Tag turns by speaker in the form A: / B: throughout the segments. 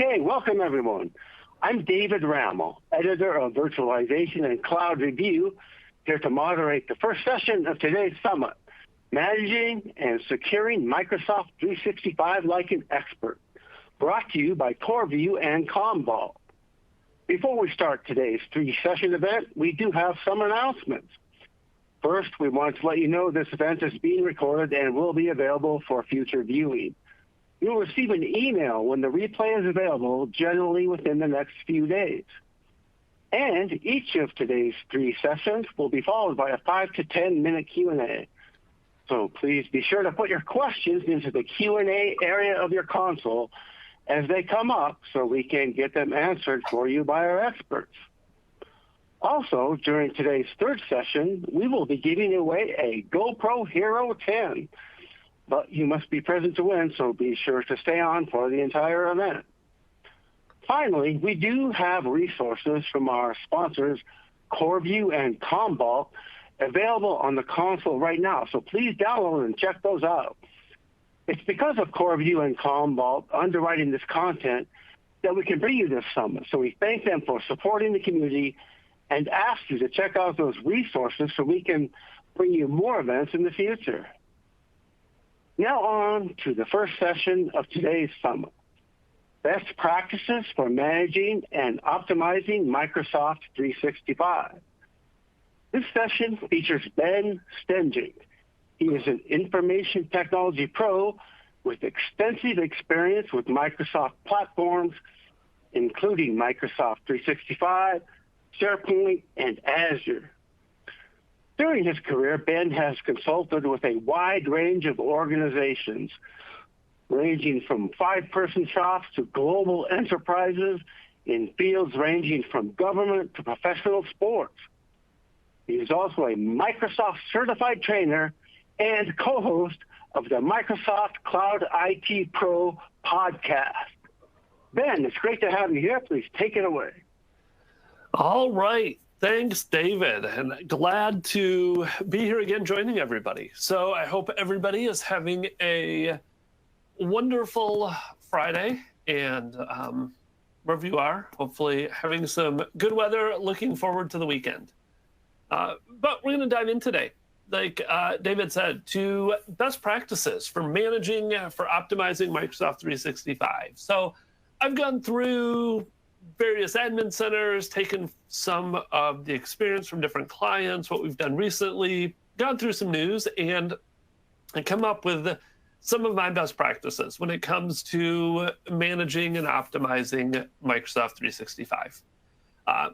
A: Okay, welcome everyone. I'm David Rammel, editor of Virtualization and Cloud Review, here to moderate the first session of today's summit, Managing and Securing Microsoft 365 Like an Expert, brought to you by CoreView and Commvault. Before we start today's three-session event, we do have some announcements. First, we want to let you know this event is being recorded and will be available for future viewing. You'll receive an email when the replay is available, generally within the next few days. And each of today's three sessions will be followed by a 5 to 10 minute Q&A. So please be sure to put your questions into the Q&A area of your console as they come up so we can get them answered for you by our experts. Also, during today's third session, we will be giving away a GoPro Hero 10. But you must be present to win, so be sure to stay on for the entire event. Finally, we do have resources from our sponsors, CoreView and Commvault, available on the console right now, so please download and check those out. It's because of CoreView and Commvault underwriting this content that we can bring you this summit, so we thank them for supporting the community and ask you to check out those resources so we can bring you more events in the future. Now on to the first session of today's summit, Best Practices for Managing and Optimizing Microsoft 365. This session features Ben Stenjik. He is an information technology pro with extensive experience with Microsoft platforms, including Microsoft 365, SharePoint, and Azure. During his career, Ben has consulted with a wide range of organizations, ranging from 5-person shops to global enterprises in fields ranging from government to professional sports. He is also a Microsoft certified trainer and co-host of the Microsoft Cloud IT Pro podcast. Ben, it's great to have you here. Please take it away.
B: All right. Thanks, David, and glad to be here again joining everybody. So I hope everybody is having a wonderful Friday, and wherever you are, hopefully having some good weather, looking forward to the weekend. But we're going to dive in today, like David said, to best practices for managing, for optimizing Microsoft 365. So I've gone through various admin centers, taken some of the experience from different clients, what we've done recently, gone through some news, and come up with some of my best practices when it comes to managing and optimizing Microsoft 365.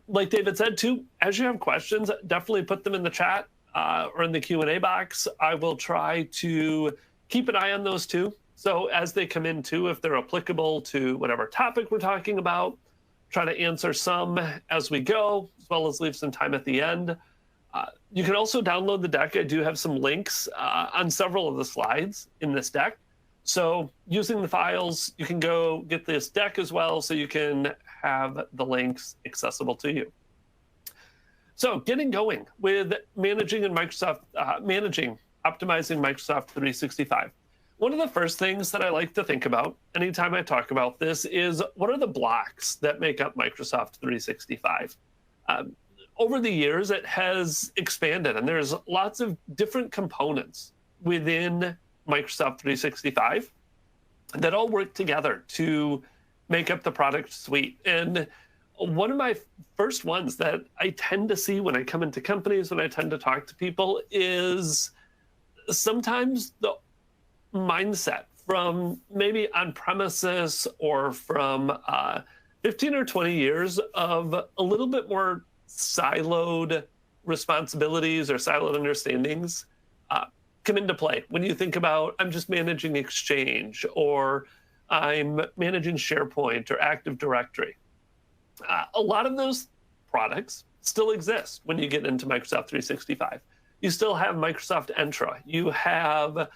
B: Like David said, too, as you have questions, definitely put them in the chat or in the Q&A box. I will try to keep an eye on those, too. So as they come in, too, if they're applicable to whatever topic we're talking about, try to answer some as we go, as well as leave some time at the end. You can also download the deck. I do have some links on several of the slides in this deck. So using the files, you can go get this deck as well, so you can have the links accessible to you. So getting going with managing optimizing Microsoft 365. One of the first things that I like to think about anytime I talk about this is, what are the blocks that make up Microsoft 365? Over the years, it has expanded, and there's lots of different components within Microsoft 365 that all work together to make up the product suite. And one of my first ones that I tend to see when I come into companies, when I tend to talk to people, is sometimes the mindset from maybe on-premises or from 15 or 20 years of a little bit more siloed responsibilities or siloed understandings come into play. When you think about, I'm just managing Exchange, or I'm managing SharePoint or Active Directory. A lot of those products still exist when you get into Microsoft 365. You still have Microsoft Entra. You have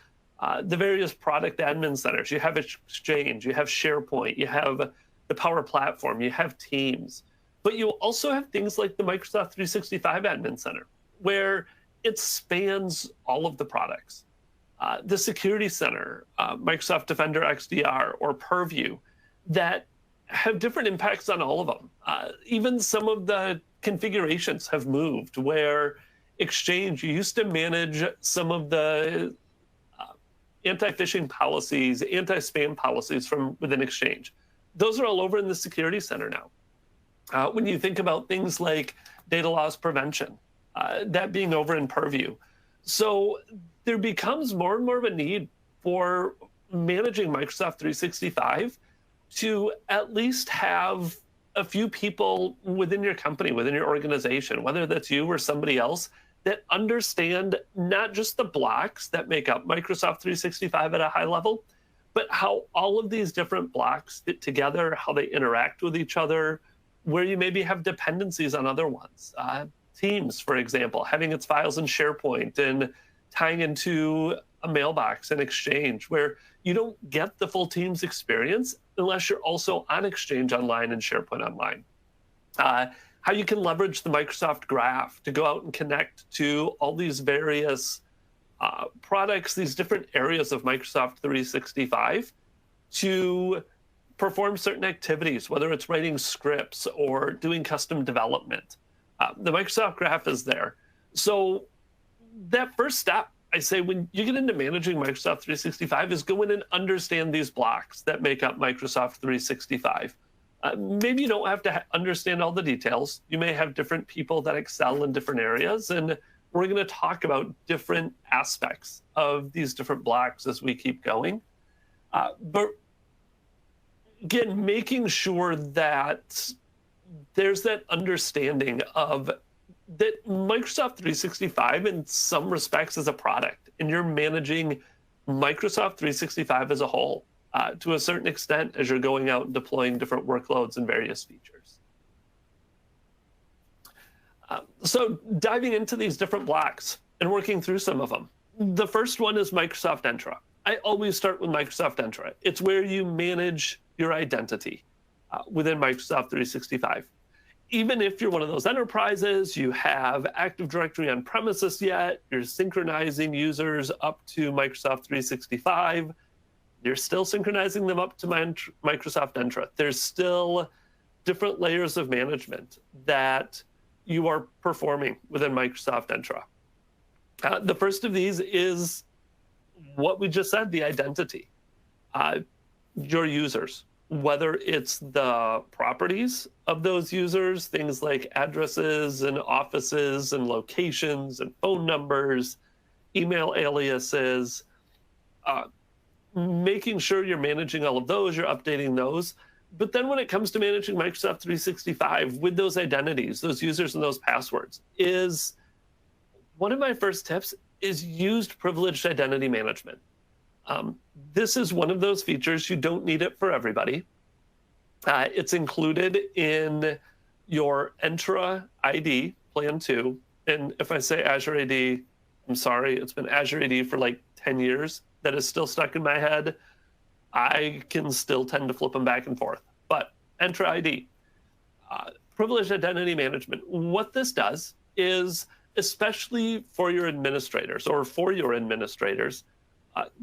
B: the various product admin centers. You have Exchange, you have SharePoint, you have the Power Platform, you have Teams. But you also have things like the Microsoft 365 Admin Center, where it spans all of the products. The Security Center, Microsoft Defender XDR or Purview, that have different impacts on all of them. Even some of the configurations have moved where Exchange used to manage some of the anti-phishing policies, anti-spam policies from within Exchange. Those are all over in the security center now. When you think about things like data loss prevention, that being over in Purview. So there becomes more and more of a need for managing Microsoft 365 to at least have a few people within your company, within your organization, whether that's you or somebody else, that understand not just the blocks that make up Microsoft 365 at a high level, but how all of these different blocks fit together, how they interact with each other, where you maybe have dependencies on other ones. Teams, for example, having its files in SharePoint and tying into a mailbox and Exchange, where you don't get the full Teams experience unless you're also on Exchange Online and SharePoint Online. How you can leverage the Microsoft Graph to go out and connect to all these various products, these different areas of Microsoft 365 to perform certain activities, whether it's writing scripts or doing custom development. The Microsoft Graph is there. So that first step, I say, when you get into managing Microsoft 365 is go in and understand these blocks that make up Microsoft 365. Maybe you don't have to understand all the details. You may have different people that excel in different areas, and we're going to talk about different aspects of these different blocks as we keep going. But again, making sure that there's that understanding of that Microsoft 365 in some respects is a product, and you're managing Microsoft 365 as a whole to a certain extent as you're going out and deploying different workloads and various features. So diving into these different blocks and working through some of them. The first one is Microsoft Entra. I always start with Microsoft Entra. It's where you manage your identity within Microsoft 365. Even if you're one of those enterprises, you have Active Directory on premises yet, you're synchronizing users up to Microsoft 365, you're still synchronizing them up to Microsoft Entra. There's still different layers of management that you are performing within Microsoft Entra. The first of these is what we just said, the identity. Your users, whether it's the properties of those users, things like addresses and offices and locations and phone numbers, email aliases, making sure you're managing all of those, you're updating those. But then when it comes to managing Microsoft 365 with those identities, those users and those passwords, is one of my first tips is used privileged identity management. This is one of those features. You don't need it for everybody. It's included in your Entra ID Plan 2. And if I say Azure AD, I'm sorry, it's been Azure AD for like 10 years. That is still stuck in my head. I can still tend to flip them back and forth. But Entra ID, privileged identity management. What this does is, especially for your administrators,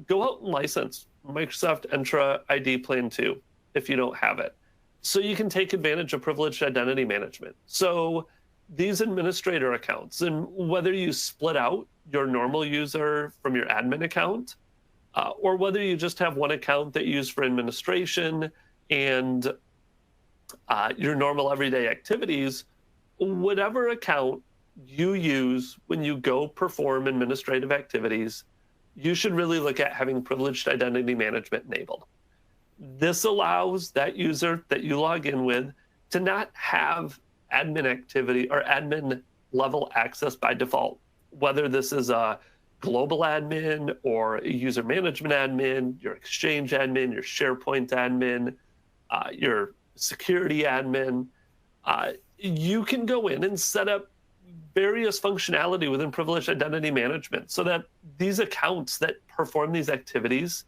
B: go out and license Microsoft Entra ID Plan 2 if you don't have it, so you can take advantage of privileged identity management. So these administrator accounts, and whether you split out your normal user from your admin account, or whether you just have one account that you use for administration and your normal everyday activities, whatever account you use when you go perform administrative activities, you should really look at having privileged identity management enabled. This allows that user that you log in with to not have admin activity or admin level access by default, whether this is a global admin or a user management admin, your Exchange admin, your SharePoint admin, your security admin. You can go in and set up various functionality within privileged identity management so that these accounts that perform these activities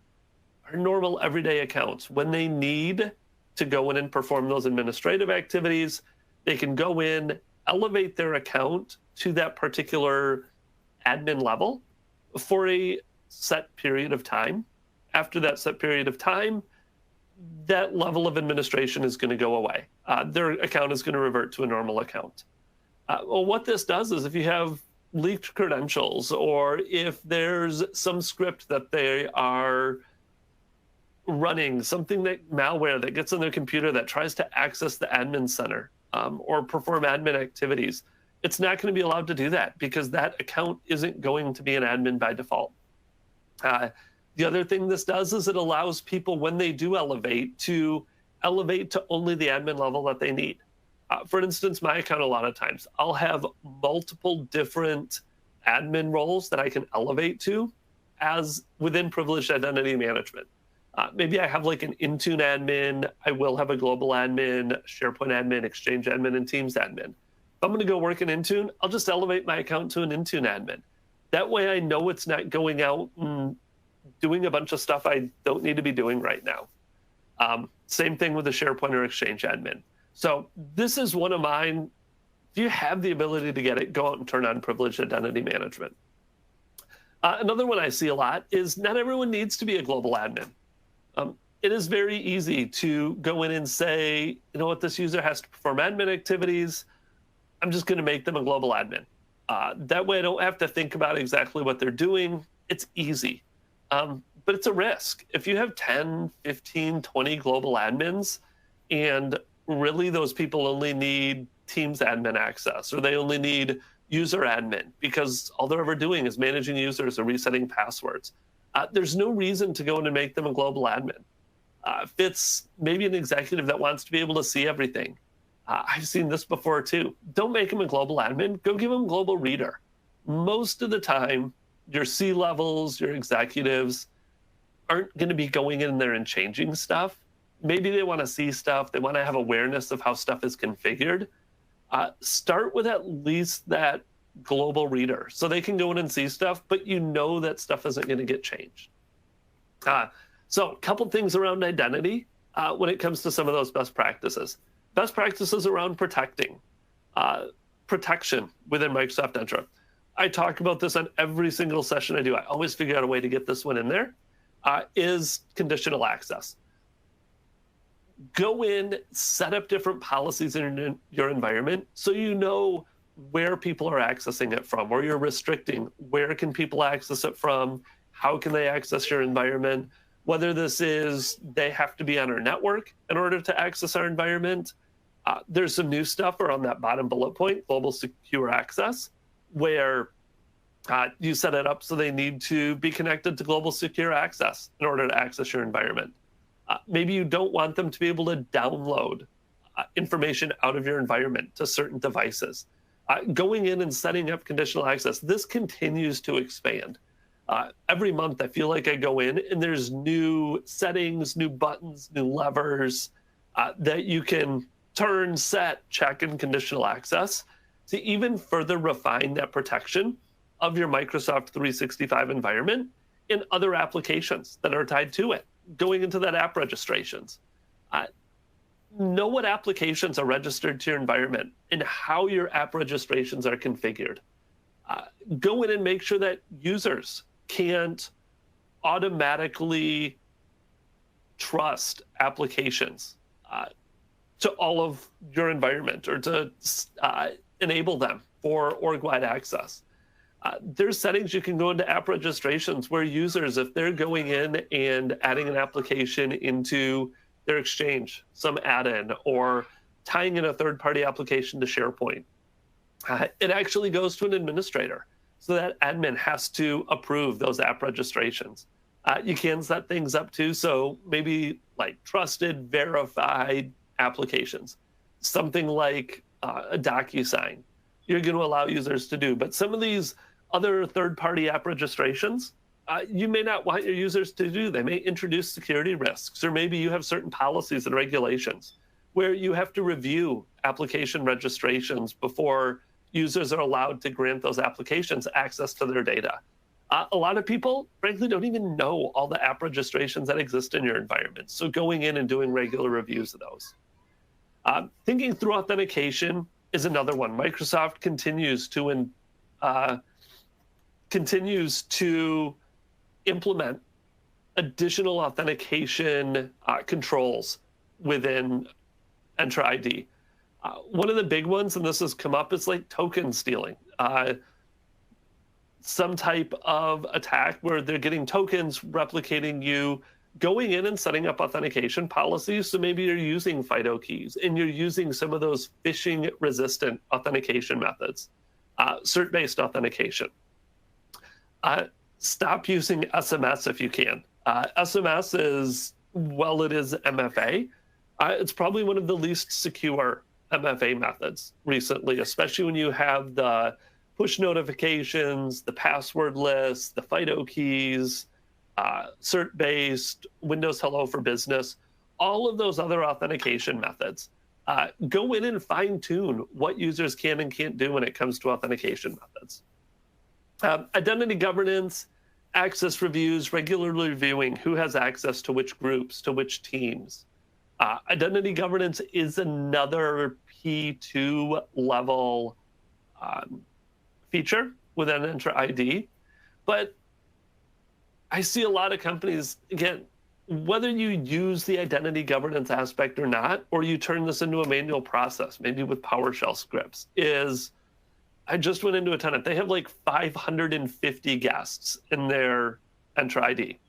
B: are normal everyday accounts. When they need to go in and perform those administrative activities, they can go in, elevate their account to that particular admin level for a set period of time. After that set period of time, that level of administration is going to go away. Their account is going to revert to a normal account. Well, what this does is if you have leaked credentials, or if there's some script that they are running, something that malware that gets on their computer that tries to access the admin center or perform admin activities, it's not going to be allowed to do that because that account isn't going to be an admin by default. The other thing this does is it allows people, when they do elevate to only the admin level that they need. For instance, my account, a lot of times, I'll have multiple different admin roles that I can elevate to as within privileged identity management. Maybe I have like an Intune admin, I will have a global admin, SharePoint admin, Exchange admin, and Teams admin. If I'm going to go work in Intune, I'll just elevate my account to an Intune admin. That way I know it's not going out and doing a bunch of stuff I don't need to be doing right now. Same thing with the SharePoint or Exchange admin. So this is one of mine. If you have the ability to get it, go out and turn on privileged identity management. Another one I see a lot is not everyone needs to be a global admin. It is very easy to go in and say, you know what, this user has to perform admin activities. I'm just going to make them a global admin. That way I don't have to think about exactly what they're doing. It's easy. But it's a risk. If you have 10, 15, 20 global admins, and really those people only need Teams admin access, or they only need user admin because all they're ever doing is managing users or resetting passwords, there's no reason to go in and make them a global admin. If it's maybe an executive that wants to be able to see everything, I've seen this before too. Don't make them a global admin. Go give them global reader. Most of the time, your C-levels, your executives aren't going to be going in there and changing stuff. Maybe they want to see stuff. They want to have awareness of how stuff is configured. Start with at least that global reader so they can go in and see stuff, but you know that stuff isn't going to get changed. So a couple things around identity when it comes to some of those best practices. Best practices around protection within Microsoft Entra. I talk about this on every single session I do. I always figure out a way to get this one in there, is conditional access. Go in, set up different policies in your environment so you know where people are accessing it from, where you're restricting, where can people access it from, how can they access your environment, whether this is they have to be on our network in order to access our environment. There's some new stuff around that bottom bullet point, global secure access, where you set it up so they need to be connected to global secure access in order to access your environment. Maybe you don't want them to be able to download information out of your environment to certain devices. Going in and setting up conditional access, this continues to expand. Every month, I feel like I go in and there's new settings, new buttons, new levers that you can turn, set, check, and conditional access to even further refine that protection of your Microsoft 365 environment in other applications that are tied to it. Going into that app registrations. Know what applications are registered to your environment and how your app registrations are configured. Go in and make sure that users can't automatically trust applications to all of your environment or to enable them for org-wide access. There's settings you can go into app registrations where users, if they're going in and adding an application into their Exchange, some add-in, or tying in a third-party application to SharePoint, it actually goes to an administrator. So that admin has to approve those app registrations. You can set things up too, so maybe like trusted, verified applications, something like a DocuSign, you're going to allow users to do. But some of these other third-party app registrations, you may not want your users to do. They may introduce security risks, or maybe you have certain policies and regulations where you have to review application registrations before users are allowed to grant those applications access to their data. A lot of people, frankly, don't even know all the app registrations that exist in your environment. So going in and doing regular reviews of those. Thinking through authentication is another one. Microsoft continues to implement additional authentication controls within Entra ID. One of the big ones, and this has come up, is like token stealing. Some type of attack where they're getting tokens, replicating you, going in and setting up authentication policies. So maybe you're using FIDO keys and you're using some of those phishing resistant authentication methods, cert-based authentication. Stop using SMS if you can. SMS is, well, it is MFA. It's probably one of the least secure MFA methods recently, especially when you have the push notifications, the password list, the FIDO keys, cert-based, Windows Hello for Business, all of those other authentication methods. Go in and fine-tune what users can and can't do when it comes to authentication methods. Identity governance, access reviews, regularly reviewing who has access to which groups, to which teams. Identity governance is another P2 level feature within Entra ID. But I see a lot of companies, again, whether you use the identity governance aspect or not, or you turn this into a manual process, maybe with PowerShell scripts, is I just went into a tenant. They have like 550 guests in their Entra ID.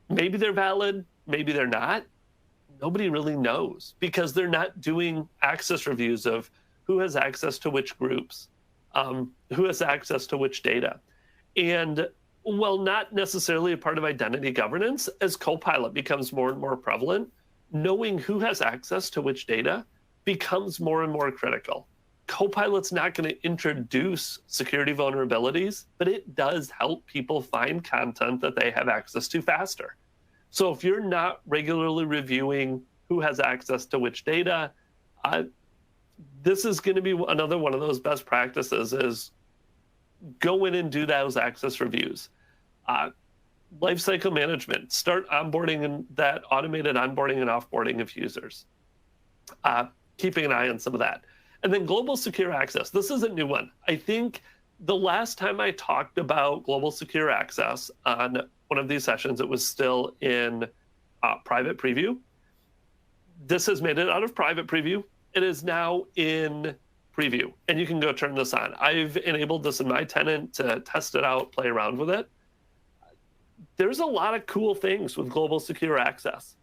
B: Maybe they're valid, maybe they're not. Nobody really knows because they're not doing access reviews of who has access to which groups, who has access to which data. And while not necessarily a part of identity governance, as Copilot becomes more and more prevalent, knowing who has access to which data becomes more and more critical. Copilot's not going to introduce security vulnerabilities, but it does help people find content that they have access to faster. So if you're not regularly reviewing who has access to which data, this is going to be another one of those best practices is go in and do those access reviews. Lifecycle management, start onboarding and that automated onboarding and offboarding of users. Keeping an eye on some of that. And then global secure access. This is a new one. I think the last time I talked about global secure access on one of these sessions, it was still in private preview. This has made it out of private preview. It is now in preview, and you can go turn this on. I've enabled this in my tenant to test it out, play around with it. There's a lot of cool things with global secure access.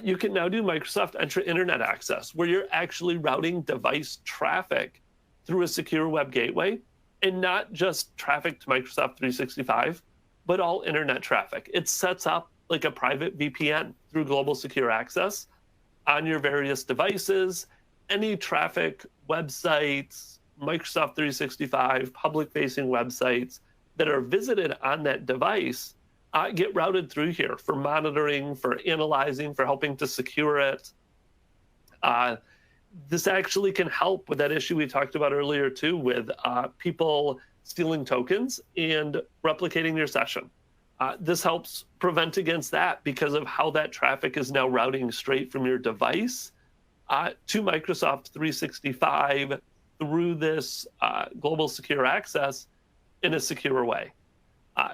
B: You can now do Microsoft Entra Internet Access, where you're actually routing device traffic through a secure web gateway, and not just traffic to Microsoft 365, but all internet traffic. It sets up like a private VPN through global secure access on your various devices. Any traffic, websites, Microsoft 365, public-facing websites that are visited on that device get routed through here for monitoring, for analyzing, for helping to secure it. This actually can help with that issue we talked about earlier too, with people stealing tokens and replicating your session. This helps prevent against that because of how that traffic is now routing straight from your device to Microsoft 365 through this global secure access in a secure way.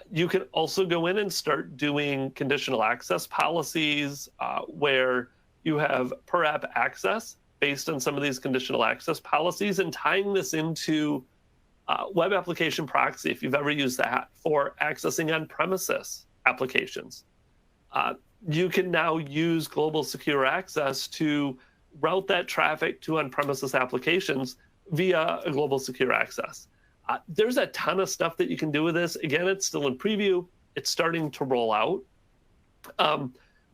B: You can also go in and start doing conditional access policies where you have per app access based on some of these conditional access policies and tying this into web application proxy, if you've ever used that, for accessing on-premises applications. You can now use global secure access to route that traffic to on-premises applications via a global secure access. There's a ton of stuff that you can do with this. Again, it's still in preview. It's starting to roll out.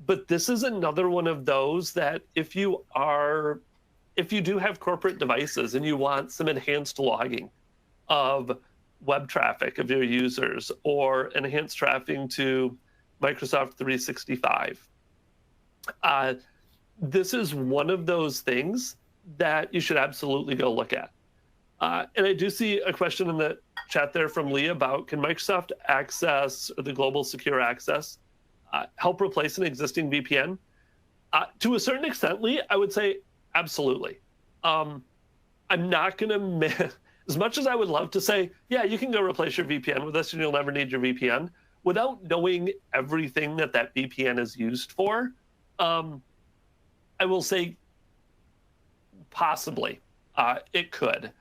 B: But this is another one of those that if you do have corporate devices and you want some enhanced logging of web traffic of your users or enhanced trafficking to Microsoft 365, this is one of those things that you should absolutely go look at. And I do see a question in the chat there from Lee about, can Microsoft Access, or the Global Secure Access, help replace an existing VPN? To a certain extent, Lee, I would say absolutely. I'm not going to, as much as I would love to say, yeah, you can go replace your VPN with this and you'll never need your VPN, without knowing everything that VPN is used for, I will say possibly it could.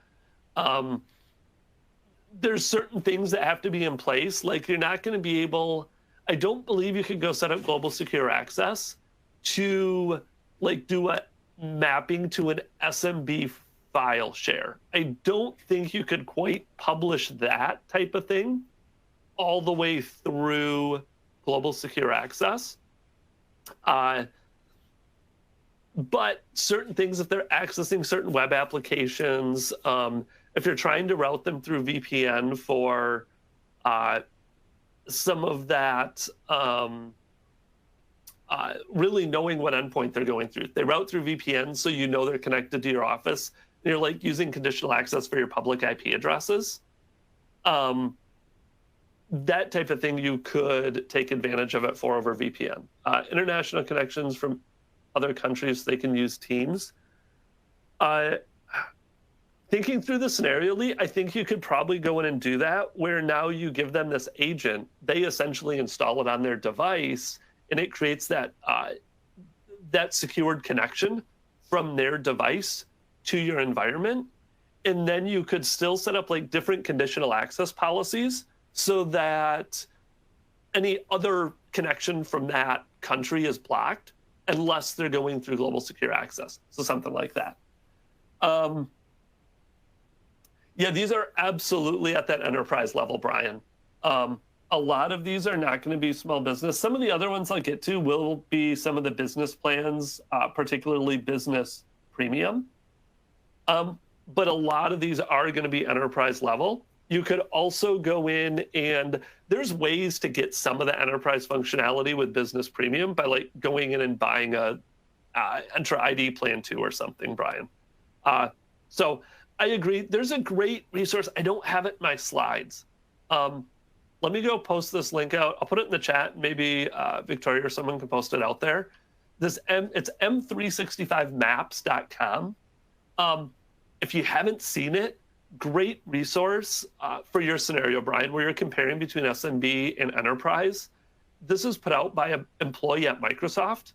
B: There's certain things that have to be in place. Like, you're not going to be able, I don't believe you could go set up global secure access to like do a mapping to an SMB file share. I don't think you could quite publish that type of thing all the way through global secure access. But certain things, if they're accessing certain web applications, if you're trying to route them through VPN for some of that, really knowing what endpoint they're going through. They route through VPN, so you know they're connected to your office. And you're like using conditional access for your public IP addresses. That type of thing you could take advantage of it for over VPN. International connections from other countries, they can use Teams. Thinking through the scenario, Lee, I think you could probably go in and do that, where now you give them this agent, they essentially install it on their device, and it creates that that secured connection from their device to your environment. And then you could still set up like different conditional access policies so that any other connection from that country is blocked unless they're going through global secure access. So something like that. Yeah, these are absolutely at that enterprise level, Brian. A lot of these are not going to be small business. Some of the other ones I'll get to will be some of the business plans, particularly business premium. But a lot of these are going to be enterprise level. You could also go in, and there's ways to get some of the enterprise functionality with business premium by like going in and buying a Entra ID plan 2 or something, Brian. So I agree. There's a great resource. I don't have it in my slides. Let me go post this link out. I'll put it in the chat. Maybe Victoria or someone can post it out there. It's m365maps.com. If you haven't seen it, great resource for your scenario, Brian, where you're comparing between SMB and enterprise. This is put out by an employee at Microsoft,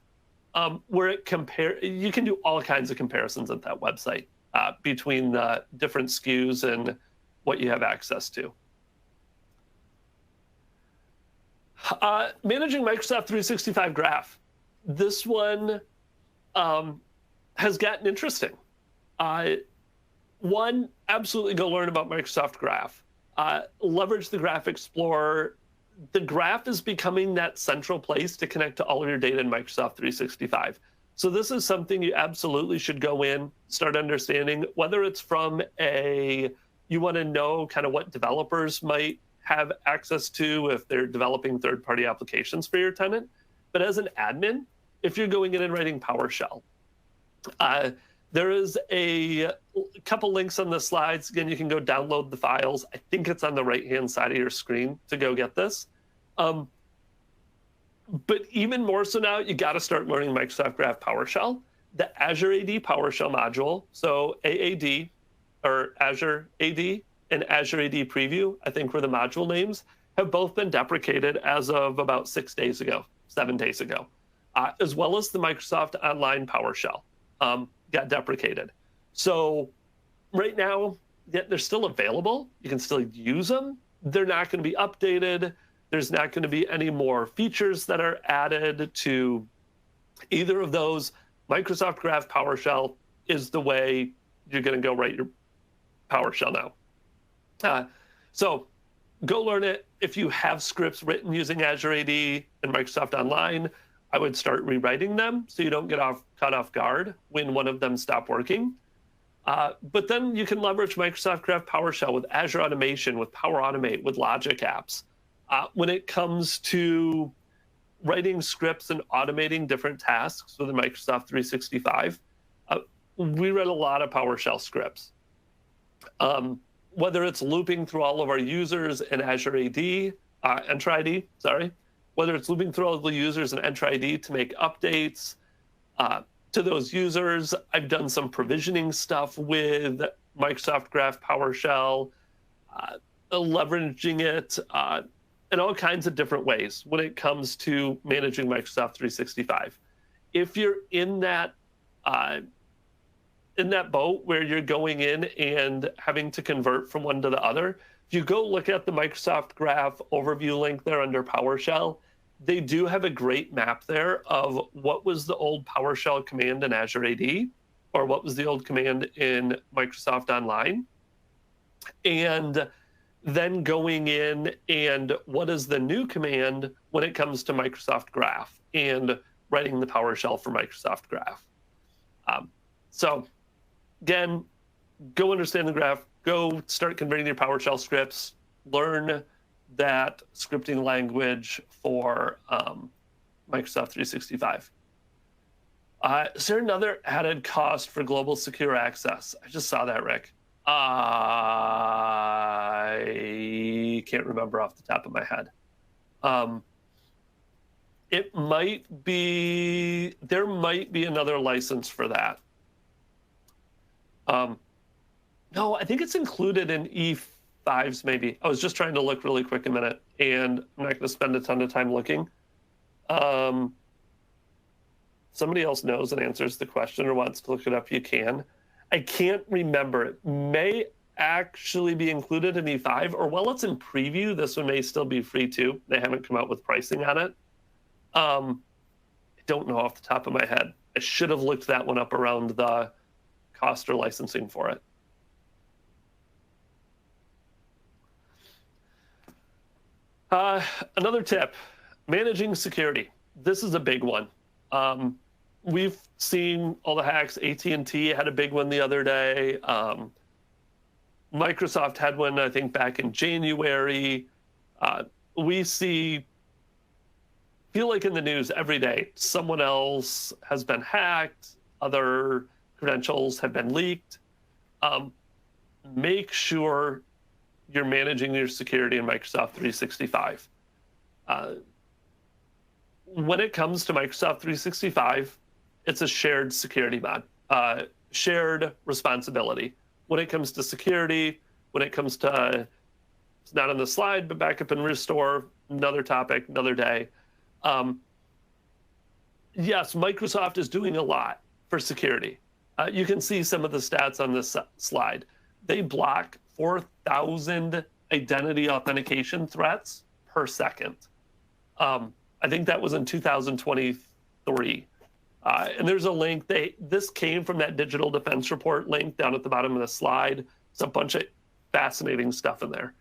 B: where you can do all kinds of comparisons at that website between the different SKUs and what you have access to. Managing Microsoft 365 Graph. This one has gotten interesting. One, absolutely go learn about Microsoft Graph. Leverage the Graph Explorer. The Graph is becoming that central place to connect to all of your data in Microsoft 365. So this is something you absolutely should go in, start understanding, whether it's from you want to know kind of what developers might have access to if they're developing third-party applications for your tenant. But as an admin, if you're going in and writing PowerShell, there is a couple links on the slides. Again, you can go download the files. I think it's on the right-hand side of your screen to go get this. But even more so now, you got to start learning Microsoft Graph PowerShell. The Azure AD PowerShell module, so AAD, or Azure AD, and Azure AD Preview, I think were the module names, have both been deprecated as of about 7 days ago, as well as the Microsoft Online PowerShell got deprecated. So right now, they're still available. You can still use them. They're not going to be updated. There's not going to be any more features that are added to either of those. Microsoft Graph PowerShell is the way you're going to go write your PowerShell now. So go learn it. If you have scripts written using Azure AD and Microsoft Online, I would start rewriting them so you don't get caught off guard when one of them stop working. But then you can leverage Microsoft Graph PowerShell with Azure Automation, with Power Automate, with Logic Apps. When it comes to writing scripts and automating different tasks within Microsoft 365, we read a lot of PowerShell scripts. Whether it's looping through all of our users in Azure AD, Entra ID, whether it's looping through all of the users in Entra ID to make updates to those users. I've done some provisioning stuff with Microsoft Graph PowerShell, leveraging it in all kinds of different ways when it comes to managing Microsoft 365. If you're in that boat where you're going in and having to convert from one to the other, if you go look at the Microsoft Graph overview link there under PowerShell, they do have a great map there of what was the old PowerShell command in Azure AD, or what was the old command in Microsoft Online, and then going in and what is the new command when it comes to Microsoft Graph and writing the PowerShell for Microsoft Graph. So again, go understand the graph, go start converting your PowerShell scripts, learn that scripting language for Microsoft 365. Is there another added cost for global secure access? I just saw that, Rick. I can't remember off the top of my head. It might be, there might be another license for that. No, I think it's included in E5s maybe. I was just trying to look really quick a minute, and I'm not going to spend a ton of time looking. Somebody else knows and answers the question or wants to look it up, you can. I can't remember. It may actually be included in E5, or while it's in preview, this one may still be free too. They haven't come out with pricing on it. I don't know off the top of my head. I should have looked that one up around the cost or licensing for it. Another tip, managing security. This is a big one. We've seen all the hacks. AT&T had a big one the other day. Microsoft had one, I think, back in January. We feel like in the news every day, someone else has been hacked, other credentials have been leaked. Make sure you're managing your security in Microsoft 365. When it comes to Microsoft 365, it's a shared security mod, shared responsibility. When it comes to security, when it comes to, it's not on the slide, but backup and restore, another topic, another day. Yes, Microsoft is doing a lot for security. You can see some of the stats on this slide. They block 4,000 identity authentication threats per second. I think that was in 2023. And there's a link. This came from that digital defense report link down at the bottom of the slide. It's a bunch of fascinating stuff in there.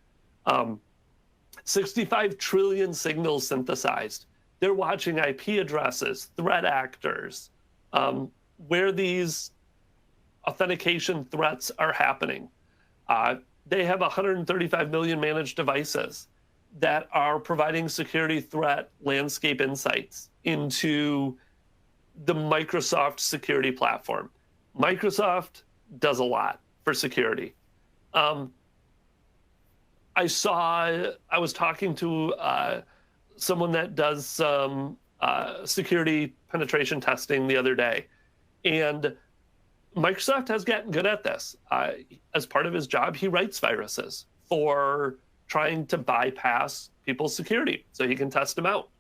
B: 65 trillion signals synthesized. They're watching IP addresses, threat actors, where these authentication threats are happening. They have 135 million managed devices that are providing security threat landscape insights into the Microsoft security platform. Microsoft does a lot for security. I was talking to someone that does some security penetration testing the other day, and Microsoft has gotten good at this. As part of his job, he writes viruses for trying to bypass people's security so he can test them out.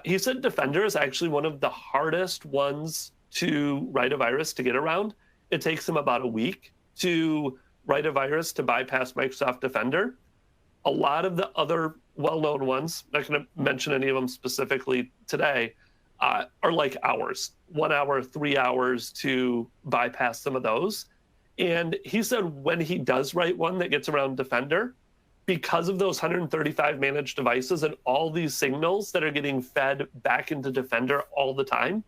B: He said Defender is actually one of the hardest ones to write a virus to get around. It takes him about a week to write a virus to bypass Microsoft Defender. A lot of the other well-known ones, I'm not going to mention any of them specifically today, are like hours, 1 hour, 3 hours to bypass some of those. And he said when he does write one that gets around Defender, because of those 135 managed devices and all these signals that are getting fed back into Defender all the time,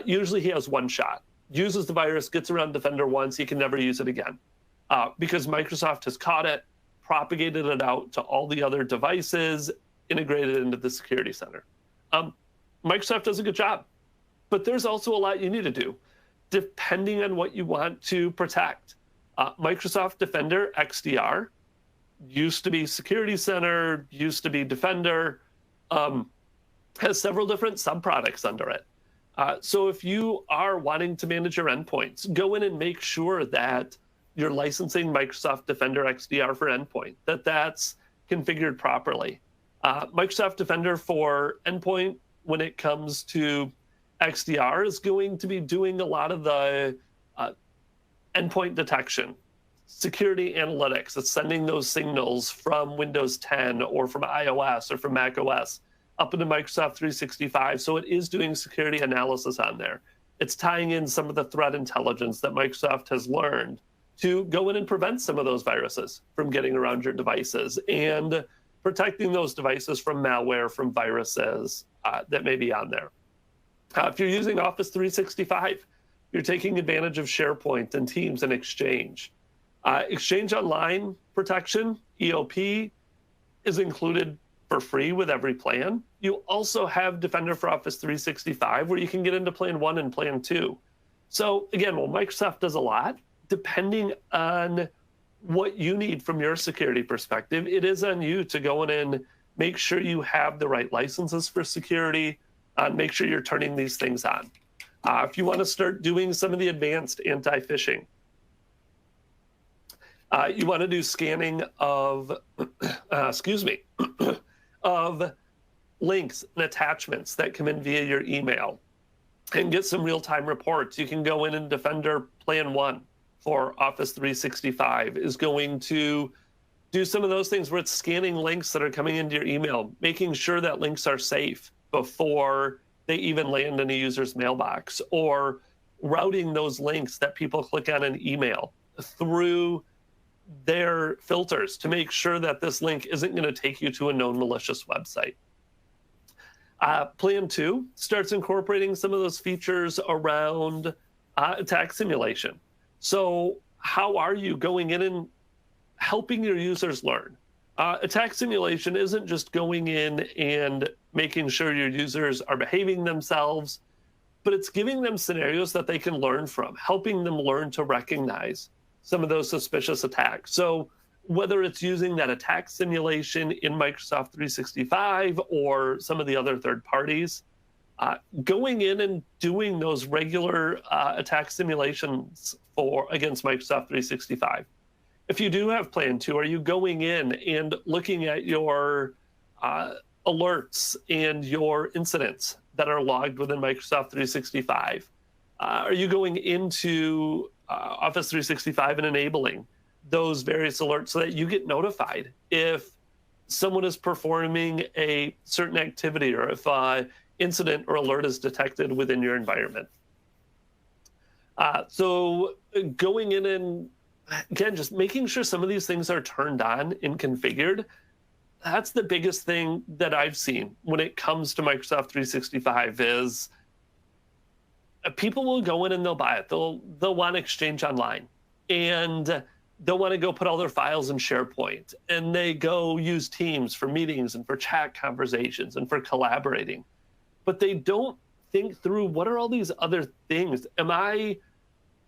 B: usually he has one shot. Uses the virus, gets around Defender once, he can never use it again. Because Microsoft has caught it, propagated it out to all the other devices, integrated into the security center. Microsoft does a good job, but there's also a lot you need to do, depending on what you want to protect. Microsoft Defender XDR used to be Security Center, used to be Defender, has several different subproducts under it. So if you are wanting to manage your endpoints, go in and make sure that you're licensing Microsoft Defender XDR for endpoint, that's configured properly. Microsoft Defender for Endpoint, when it comes to XDR, is going to be doing a lot of the endpoint detection, security analytics. It's sending those signals from Windows 10 or from iOS or from Mac OS up into Microsoft 365. So it is doing security analysis on there. It's tying in some of the threat intelligence that Microsoft has learned to go in and prevent some of those viruses from getting around your devices and protecting those devices from malware, from viruses that may be on there. If you're using Office 365, you're taking advantage of SharePoint and Teams and Exchange. Exchange Online protection, EOP, is included for free with every plan. You also have Defender for Office 365, where you can get into Plan 1 and Plan 2. So again, while Microsoft does a lot, depending on what you need from your security perspective, it is on you to go in and make sure you have the right licenses for security, and make sure you're turning these things on. If you want to start doing some of the advanced anti-phishing, you want to do scanning of, of links and attachments that come in via your email and get some real-time reports. You can go in and Defender Plan 1 for Office 365 is going to do some of those things where it's scanning links that are coming into your email, making sure that links are safe before they even land in a user's mailbox, or routing those links that people click on an email through their filters to make sure that this link isn't going to take you to a known malicious website. Plan 2 starts incorporating some of those features around attack simulation. So how are you going in and helping your users learn? Attack simulation isn't just going in and making sure your users are behaving themselves, but it's giving them scenarios that they can learn from, helping them learn to recognize some of those suspicious attacks. So whether it's using that attack simulation in Microsoft 365 or some of the other third parties, going in and doing those regular attack simulations against Microsoft 365. If you do have Plan 2, are you going in and looking at your alerts and your incidents that are logged within Microsoft 365? Are you going into Office 365 and enabling those various alerts so that you get notified if someone is performing a certain activity or if an incident or alert is detected within your environment? So going in and, again, just making sure some of these things are turned on and configured. That's the biggest thing that I've seen when it comes to Microsoft 365 is people will go in and they'll buy it. They'll want Exchange Online, and they'll want to go put all their files in SharePoint, and they go use Teams for meetings and for chat conversations and for collaborating. But they don't think through, what are all these other things? Am I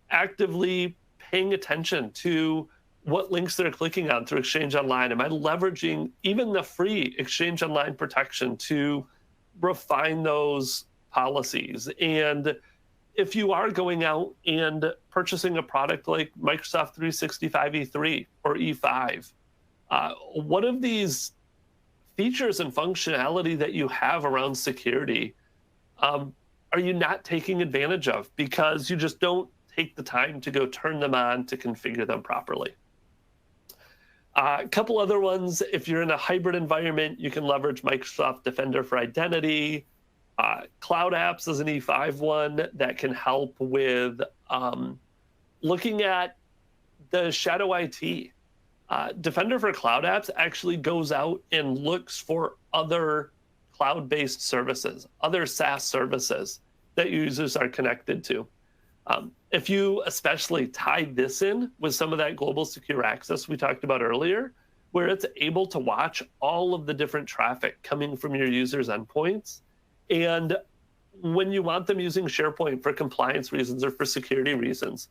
B: actively paying attention to what links they're clicking on through Exchange Online? Am I leveraging even the free Exchange Online protection to refine those policies? And if you are going out and purchasing a product like Microsoft 365 E3 or E5, what of these features and functionality that you have around security are you not taking advantage of because you just don't take the time to go turn them on to configure them properly? A couple other ones, if you're in a hybrid environment, you can leverage Microsoft Defender for Identity. Cloud Apps is an E5 one that can help with looking at the shadow IT. Defender for Cloud Apps actually goes out and looks for other cloud-based services, other SaaS services that users are connected to. If you especially tie this in with some of that global secure access we talked about earlier, where it's able to watch all of the different traffic coming from your users' endpoints, and when you want them using SharePoint for compliance reasons or for security reasons,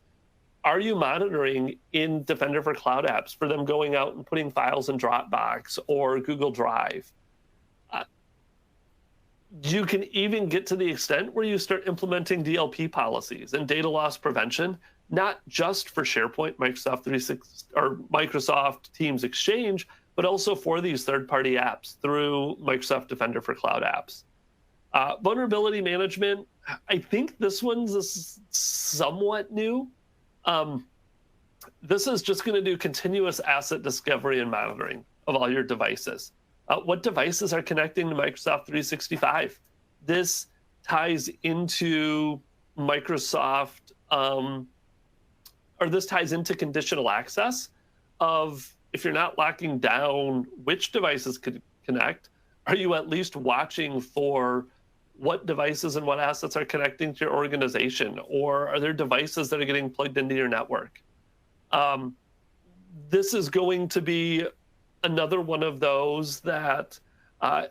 B: are you monitoring in Defender for Cloud Apps for them going out and putting files in Dropbox or Google Drive? You can even get to the extent where you start implementing DLP policies and data loss prevention, not just for SharePoint, Microsoft 365, or Microsoft Teams Exchange, but also for these third-party apps through Microsoft Defender for Cloud Apps. Vulnerability management, I think this one's somewhat new. This is just going to do continuous asset discovery and monitoring of all your devices. What devices are connecting to Microsoft 365? This ties into Microsoft, or this ties into conditional access of, if you're not locking down which devices could connect, are you at least watching for what devices and what assets are connecting to your organization? Or are there devices that are getting plugged into your network? This is going to be another one of those that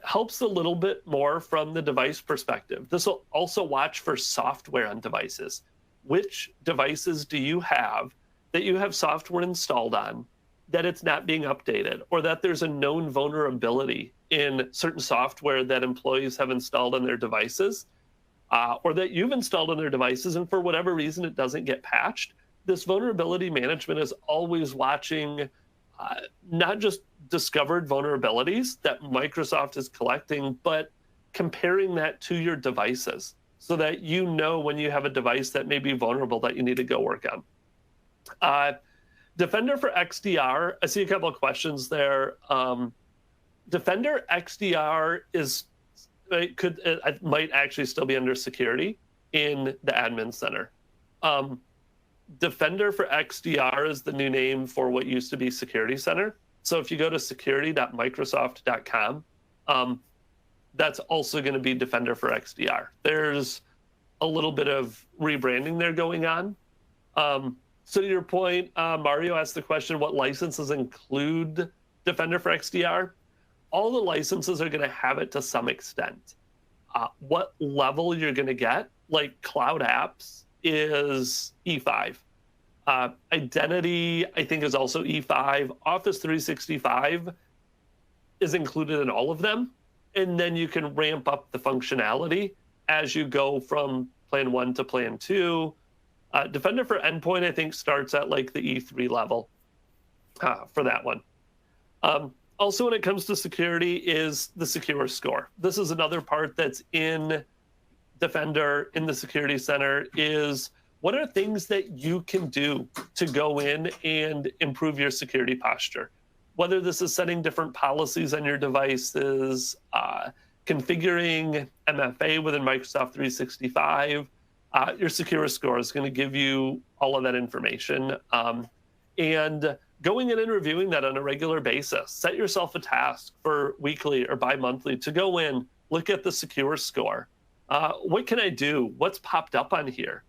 B: helps a little bit more from the device perspective. This will also watch for software on devices. Which devices do you have that you have software installed on that it's not being updated, or that there's a known vulnerability in certain software that employees have installed on their devices, or that you've installed on their devices, and for whatever reason it doesn't get patched? This vulnerability management is always watching not just discovered vulnerabilities that Microsoft is collecting, but comparing that to your devices so that you know when you have a device that may be vulnerable that you need to go work on. Defender for XDR, I see a couple of questions there. Defender XDR it might actually still be under security in the admin center. Defender for XDR is the new name for what used to be Security Center. So if you go to security.microsoft.com, that's also going to be Defender for XDR. There's a little bit of rebranding there going on. So to your point, Mario asked the question, what licenses include Defender for XDR? All the licenses are going to have it to some extent. What level you're going to get, like Cloud Apps, is E5. Identity, I think, is also E5. Office 365 is included in all of them. And then you can ramp up the functionality as you go from Plan 1 to Plan 2. Defender for Endpoint, I think, starts at like the E3 level for that one. Also, when it comes to security, is the secure score. This is another part that's in Defender in the Security Center, is what are things that you can do to go in and improve your security posture? Whether this is setting different policies on your devices, configuring MFA within Microsoft 365, your secure score is going to give you all of that information. And going in and reviewing that on a regular basis. Set yourself a task for weekly or bi-monthly to go in, look at the secure score. What can I do? What's popped up on here?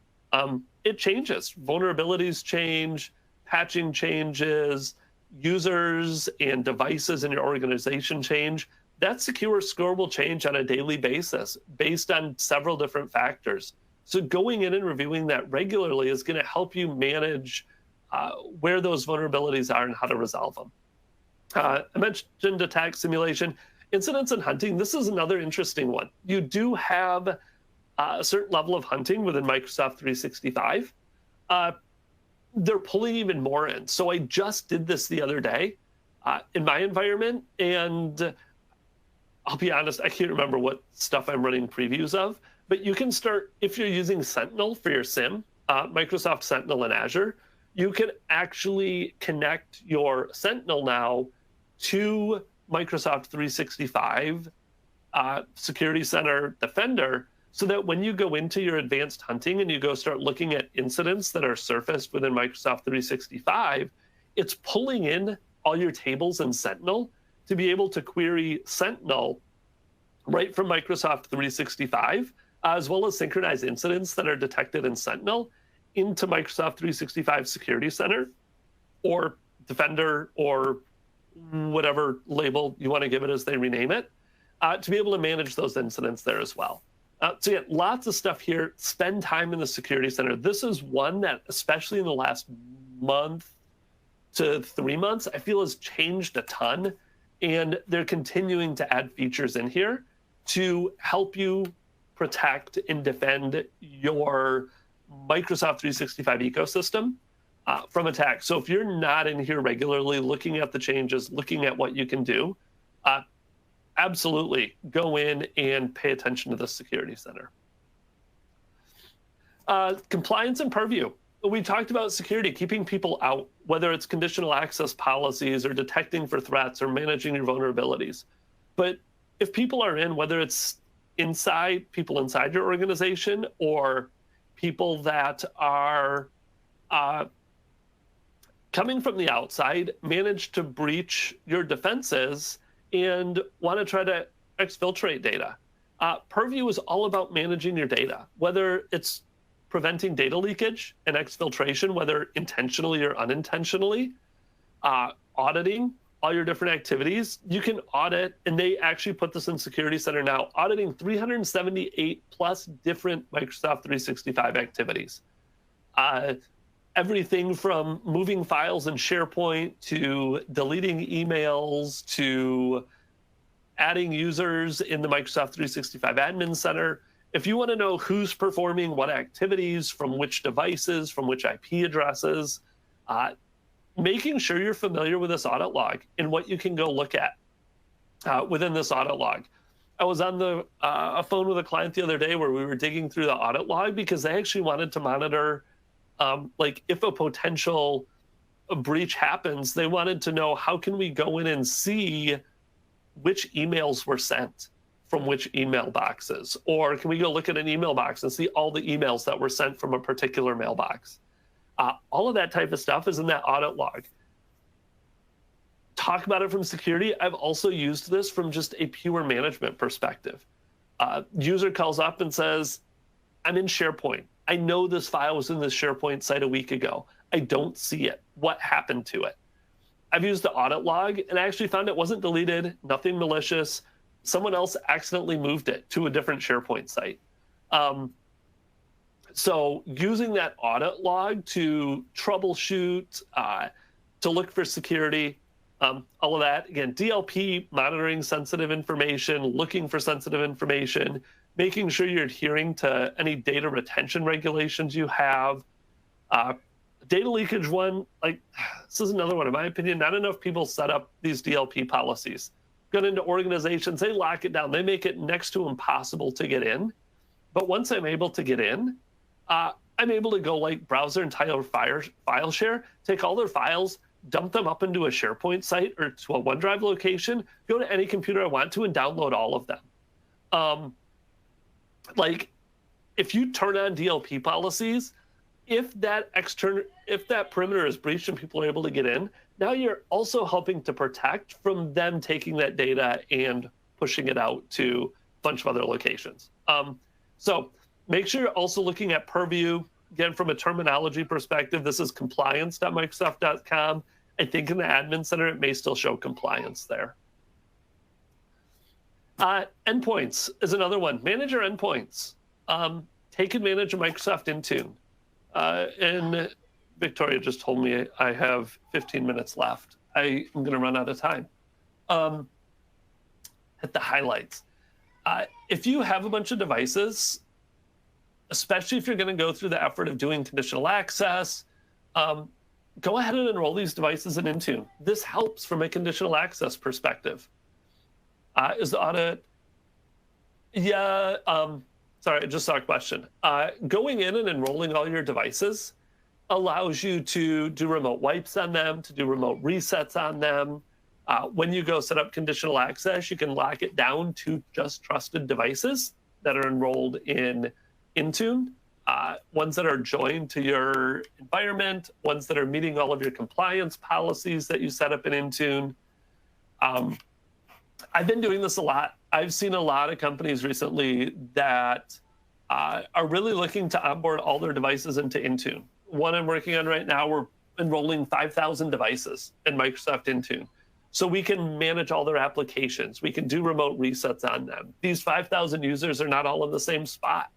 B: It changes. Vulnerabilities change, patching changes, users and devices in your organization change. That secure score will change on a daily basis based on several different factors. So going in and reviewing that regularly is going to help you manage where those vulnerabilities are and how to resolve them. I mentioned attack simulation. Incidents and hunting, this is another interesting one. You do have a certain level of hunting within Microsoft 365. They're pulling even more in. So I just did this the other day in my environment, and I'll be honest, I can't remember what stuff I'm running previews of, but you can start, if you're using Sentinel for your SIM, Microsoft Sentinel in Azure, you can actually connect your Sentinel now to Microsoft 365 Security Center Defender, so that when you go into your advanced hunting and you go start looking at incidents that are surfaced within Microsoft 365, it's pulling in all your tables in Sentinel to be able to query Sentinel right from Microsoft 365, as well as synchronize incidents that are detected in Sentinel into Microsoft 365 Security Center or Defender or whatever label you want to give it as they rename it, to be able to manage those incidents there as well. So yeah, lots of stuff here. Spend time in the Security Center. This is one that, especially in the last month to 3 months, I feel has changed a ton. And they're continuing to add features in here to help you protect and defend your Microsoft 365 ecosystem, from attacks. So if you're not in here regularly looking at the changes, looking at what you can do, absolutely go in and pay attention to the security center. Compliance and purview. We talked about security, keeping people out, whether it's conditional access policies or detecting for threats or managing your vulnerabilities. But if people are in, whether it's people inside your organization or people that are coming from the outside, manage to breach your defenses and want to try to exfiltrate data. Purview is all about managing your data, whether it's preventing data leakage and exfiltration, whether intentionally or unintentionally, auditing all your different activities. You can audit, and they actually put this in Security Center now, auditing 378 plus different Microsoft 365 activities. Everything from moving files in SharePoint to deleting emails to adding users in the Microsoft 365 Admin Center. If you want to know who's performing what activities, from which devices, from which IP addresses, making sure you're familiar with this audit log and what you can go look at within this audit log. I was on a phone with a client the other day where we were digging through the audit log because they actually wanted to monitor, like if a potential breach happens, they wanted to know how can we go in and see which emails were sent from which email boxes, or can we go look at an email box and see all the emails that were sent from a particular mailbox? All of that type of stuff is in that audit log. Talk about it from security. I've also used this from just a pure management perspective. User calls up and says, I'm in SharePoint. I know this file was in this SharePoint site a week ago. I don't see it. What happened to it? I've used the audit log and I actually found it wasn't deleted, nothing malicious. Someone else accidentally moved it to a different SharePoint site. So using that audit log to troubleshoot, to look for security, all of that. Again, DLP, monitoring sensitive information, looking for sensitive information, making sure you're adhering to any data retention regulations you have. Data leakage one, like this is another one, in my opinion, not enough people set up these DLP policies. Got into organizations, they lock it down. They make it next to impossible to get in. But once I'm able to get in, I'm able to go like browse their entire file share, take all their files, dump them up into a SharePoint site or to a OneDrive location, go to any computer I want to and download all of them. Like if you turn on DLP policies, if that perimeter is breached and people are able to get in, now you're also helping to protect from them taking that data and pushing it out to a bunch of other locations. So make sure you're also looking at purview. Again, from a terminology perspective, this is compliance.microsoft.com. I think in the admin center, it may still show compliance there. Endpoints is another one. Manage your endpoints. Take advantage of Microsoft Intune. And Victoria just told me I have 15 minutes left. I am going to run out of time. Hit the highlights. If you have a bunch of devices, especially if you're going to go through the effort of doing conditional access, go ahead and enroll these devices in Intune. This helps from a conditional access perspective. Is the audit? Yeah. Sorry, I just saw a question. Going in and enrolling all your devices allows you to do remote wipes on them, to do remote resets on them. When you go set up conditional access, you can lock it down to just trusted devices that are enrolled in Intune, ones that are joined to your environment, ones that are meeting all of your compliance policies that you set up in Intune. I've been doing this a lot. I've seen a lot of companies recently that are really looking to onboard all their devices into Intune. One I'm working on right now, we're enrolling 5,000 devices in Microsoft Intune. So we can manage all their applications. We can do remote resets on them. These 5,000 users are not all in the same spot.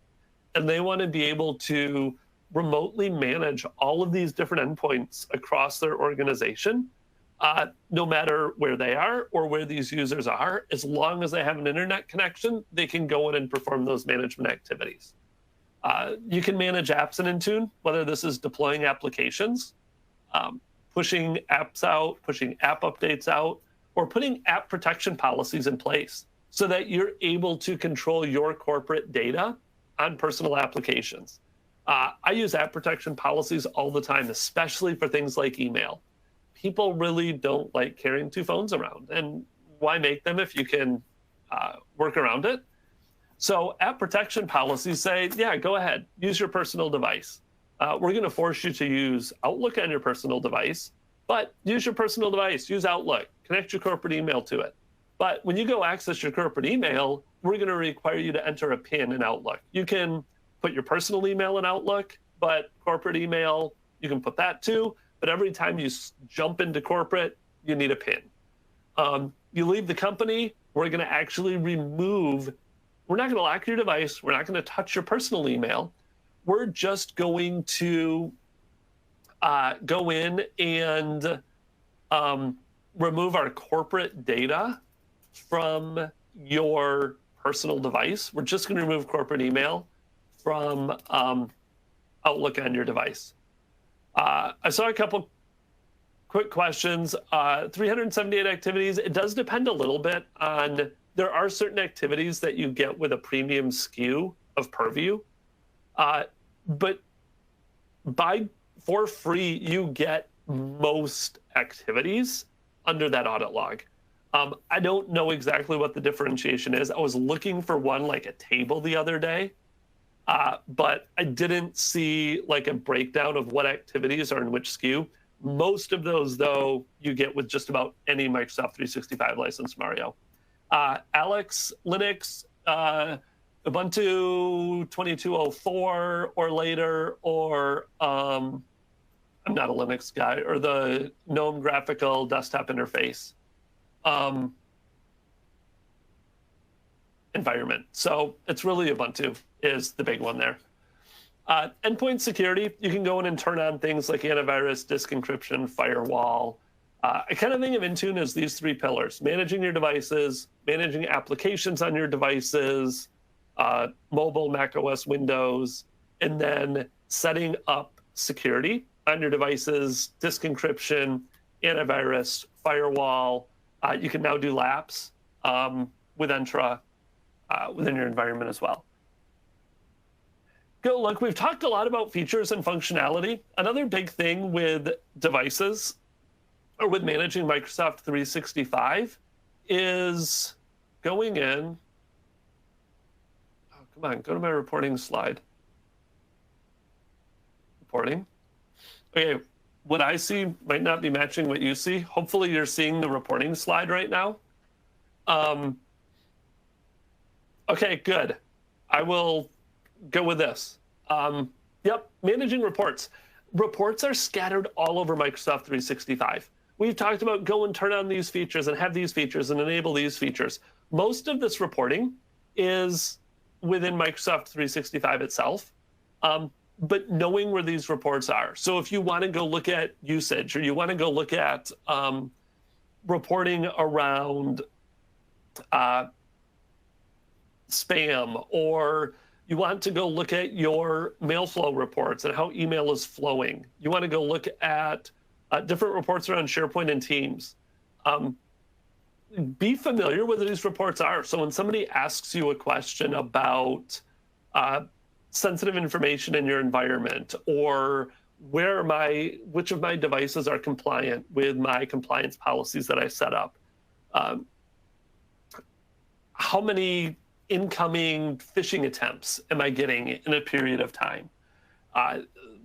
B: And they want to be able to remotely manage all of these different endpoints across their organization, no matter where they are or where these users are. As long as they have an internet connection, they can go in and perform those management activities. You can manage apps in Intune, whether this is deploying applications pushing apps out, pushing app updates out, or putting app protection policies in place so that you're able to control your corporate data on personal applications. I use app protection policies all the time, especially for things like email. People really don't like carrying two phones around, and why make them if you can work around it? So app protection policies say, yeah, go ahead, use your personal device. We're going to force you to use Outlook on your personal device, but use your personal device, use Outlook, connect your corporate email to it. But when you go access your corporate email, we're going to require you to enter a PIN in Outlook. You can put your personal email in Outlook, but corporate email, you can put that too. But every time you jump into corporate, you need a PIN. You leave the company, we're going to actually remove, we're not going to lock your device, we're not going to touch your personal email. We're just going to go in and remove our corporate data from your personal device. We're just going to remove corporate email from Outlook on your device. I saw a couple quick questions. 378 activities. It does depend a little bit on, there are certain activities that you get with a premium SKU of Purview. But for free, you get most activities under that audit log. I don't know exactly what the differentiation is. I was looking for one like a table the other day, but I didn't see like a breakdown of what activities are in which SKU. Most of those, though, you get with just about any Microsoft 365 license, Mario. Alex, Linux, Ubuntu 2204 or later, or I'm not a Linux guy, or the GNOME graphical desktop interface environment. So it's really Ubuntu is the big one there. Endpoint security, you can go in and turn on things like antivirus, disk encryption, firewall. I kind of think of Intune as these three pillars: managing your devices, managing applications on your devices, mobile, Mac OS, Windows, and then setting up security on your devices, disk encryption, antivirus, firewall. You can now do laps with Entra within your environment as well. Go look, we've talked a lot about features and functionality. Another big thing with devices or with managing Microsoft 365 is going in. Oh, come on, go to my reporting slide. Reporting. Okay, what I see might not be matching what you see. Hopefully you're seeing the reporting slide right now. Okay, good. I will go with this. Yep, managing reports. Reports are scattered all over Microsoft 365. We've talked about go and turn on these features and have these features and enable these features. Most of this reporting is within Microsoft 365 itself, but knowing where these reports are. So if you want to go look at usage, or you want to go look at reporting around spam, or you want to go look at your mail flow reports and how email is flowing. You want to go look at different reports around SharePoint and Teams. Be familiar with what these reports are. So when somebody asks you a question about sensitive information in your environment, or which of my devices are compliant with my compliance policies that I set up, how many incoming phishing attempts am I getting in a period of time?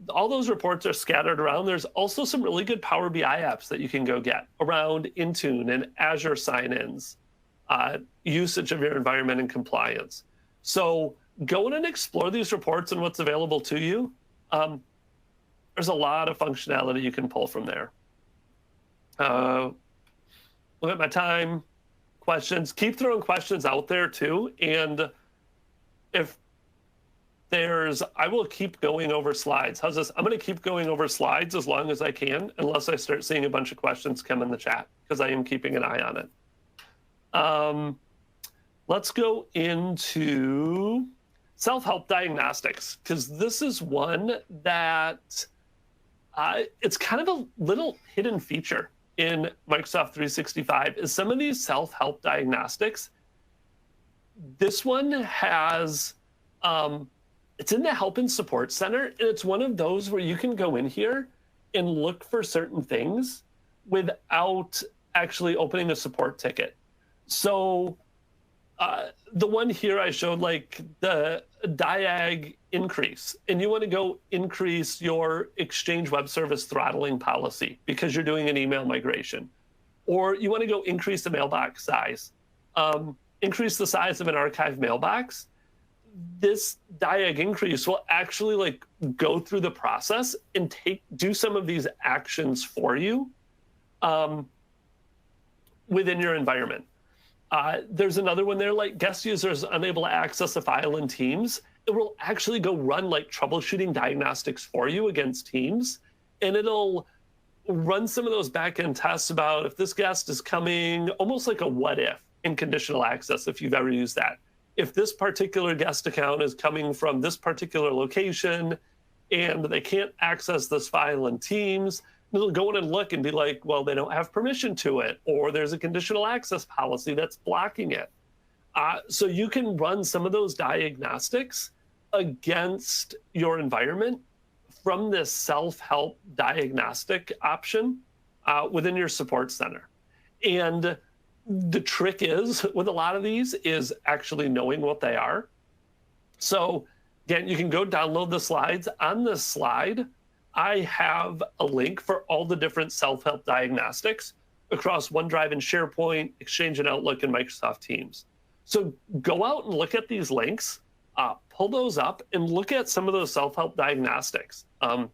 B: All those reports are scattered around. There's also some really good Power BI apps that you can go get around Intune and Azure sign-ins, usage of your environment and compliance. So go in and explore these reports and what's available to you. There's a lot of functionality you can pull from there. Look at my time. Questions, keep throwing questions out there too. And if I will keep going over slides. How's this? I'm going to keep going over slides as long as I can, unless I start seeing a bunch of questions come in the chat, because I am keeping an eye on it. Let's go into self-help diagnostics, because this is one that it's kind of a little hidden feature in Microsoft 365 is some of these self-help diagnostics. This one has, it's in the Help and Support Center, and it's one of those where you can go in here and look for certain things without actually opening a support ticket. So the one here I showed, like the diag increase, and you want to go increase your Exchange Web Service throttling policy because you're doing an email migration, or you want to go increase the mailbox size, increase the size of an archive mailbox. This diag increase will actually like go through the process and do some of these actions for you within your environment. There's another one there, like guest users unable to access a file in Teams. It will actually go run like troubleshooting diagnostics for you against Teams. And it'll run some of those backend tests about if this guest is coming, almost like a what if in conditional access, if you've ever used that. If this particular guest account is coming from this particular location and they can't access this file in Teams, it'll go in and look and be like, well, they don't have permission to it, or there's a conditional access policy that's blocking it. So you can run some of those diagnostics against your environment from this self-help diagnostic option within your support center. And the trick is, with a lot of these, is actually knowing what they are. So again, you can go download the slides. On this slide, I have a link for all the different self-help diagnostics across OneDrive and SharePoint, Exchange and Outlook, and Microsoft Teams. So go out and look at these links, pull those up, and look at some of those self-help diagnostics. I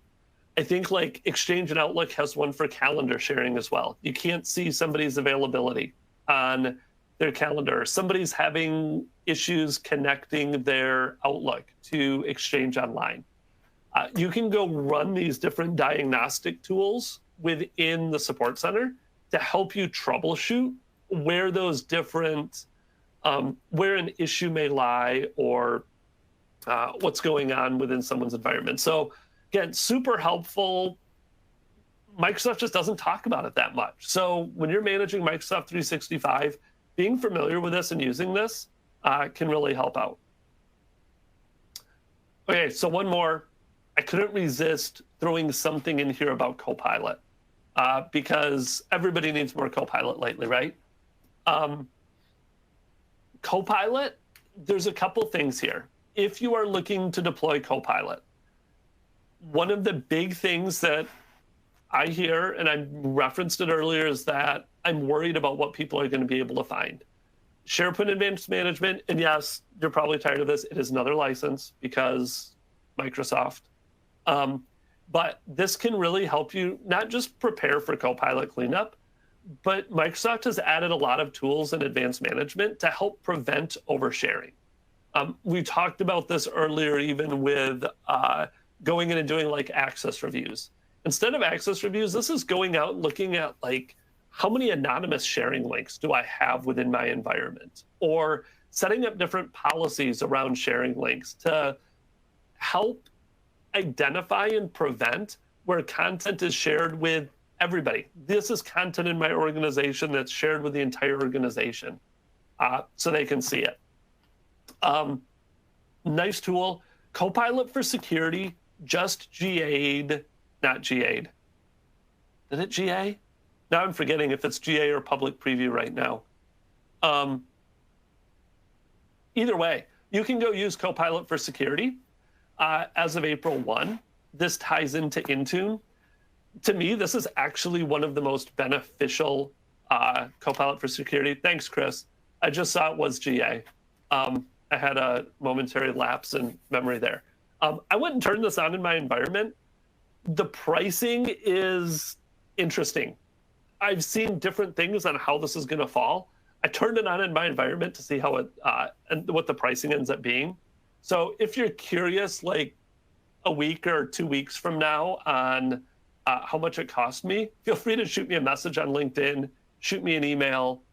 B: think like Exchange and Outlook has one for calendar sharing as well. You can't see somebody's availability on their calendar. Somebody's having issues connecting their Outlook to Exchange Online. You can go run these different diagnostic tools within the support center to help you troubleshoot where those different, where an issue may lie, or what's going on within someone's environment. So again, super helpful. Microsoft just doesn't talk about it that much. So when you're managing Microsoft 365, being familiar with this and using this can really help out. Okay, so one more. I couldn't resist throwing something in here about Copilot because everybody needs more Copilot lately, right? Copilot, there's a couple things here. If you are looking to deploy Copilot, one of the big things that I hear, and I referenced it earlier, is that I'm worried about what people are going to be able to find. SharePoint Advanced Management, and yes, you're probably tired of this, it is another license because Microsoft. But this can really help you not just prepare for Copilot cleanup, but Microsoft has added a lot of tools in advanced management to help prevent oversharing. We talked about this earlier, even with going in and doing like access reviews. Instead of access reviews, this is going out and looking at like, how many anonymous sharing links do I have within my environment? Or setting up different policies around sharing links to help identify and prevent where content is shared with everybody. This is content in my organization that's shared with the entire organization so they can see it. Nice tool. Copilot for Security just GA'd, not GA'd. Did it GA? Now I'm forgetting if it's GA or public preview right now. Either way, you can go use Copilot for Security as of April 1. This ties into Intune. To me, this is actually one of the most beneficial Copilot for Security. Thanks, Chris. I just saw it was GA. I had a momentary lapse in memory there. I went and turned this on in my environment. The pricing is interesting. I've seen different things on how this is going to fall. I turned it on in my environment to see how it and what the pricing ends up being. So if you're curious, like a week or 2 weeks from now on how much it cost me, feel free to shoot me a message on LinkedIn, shoot me an email,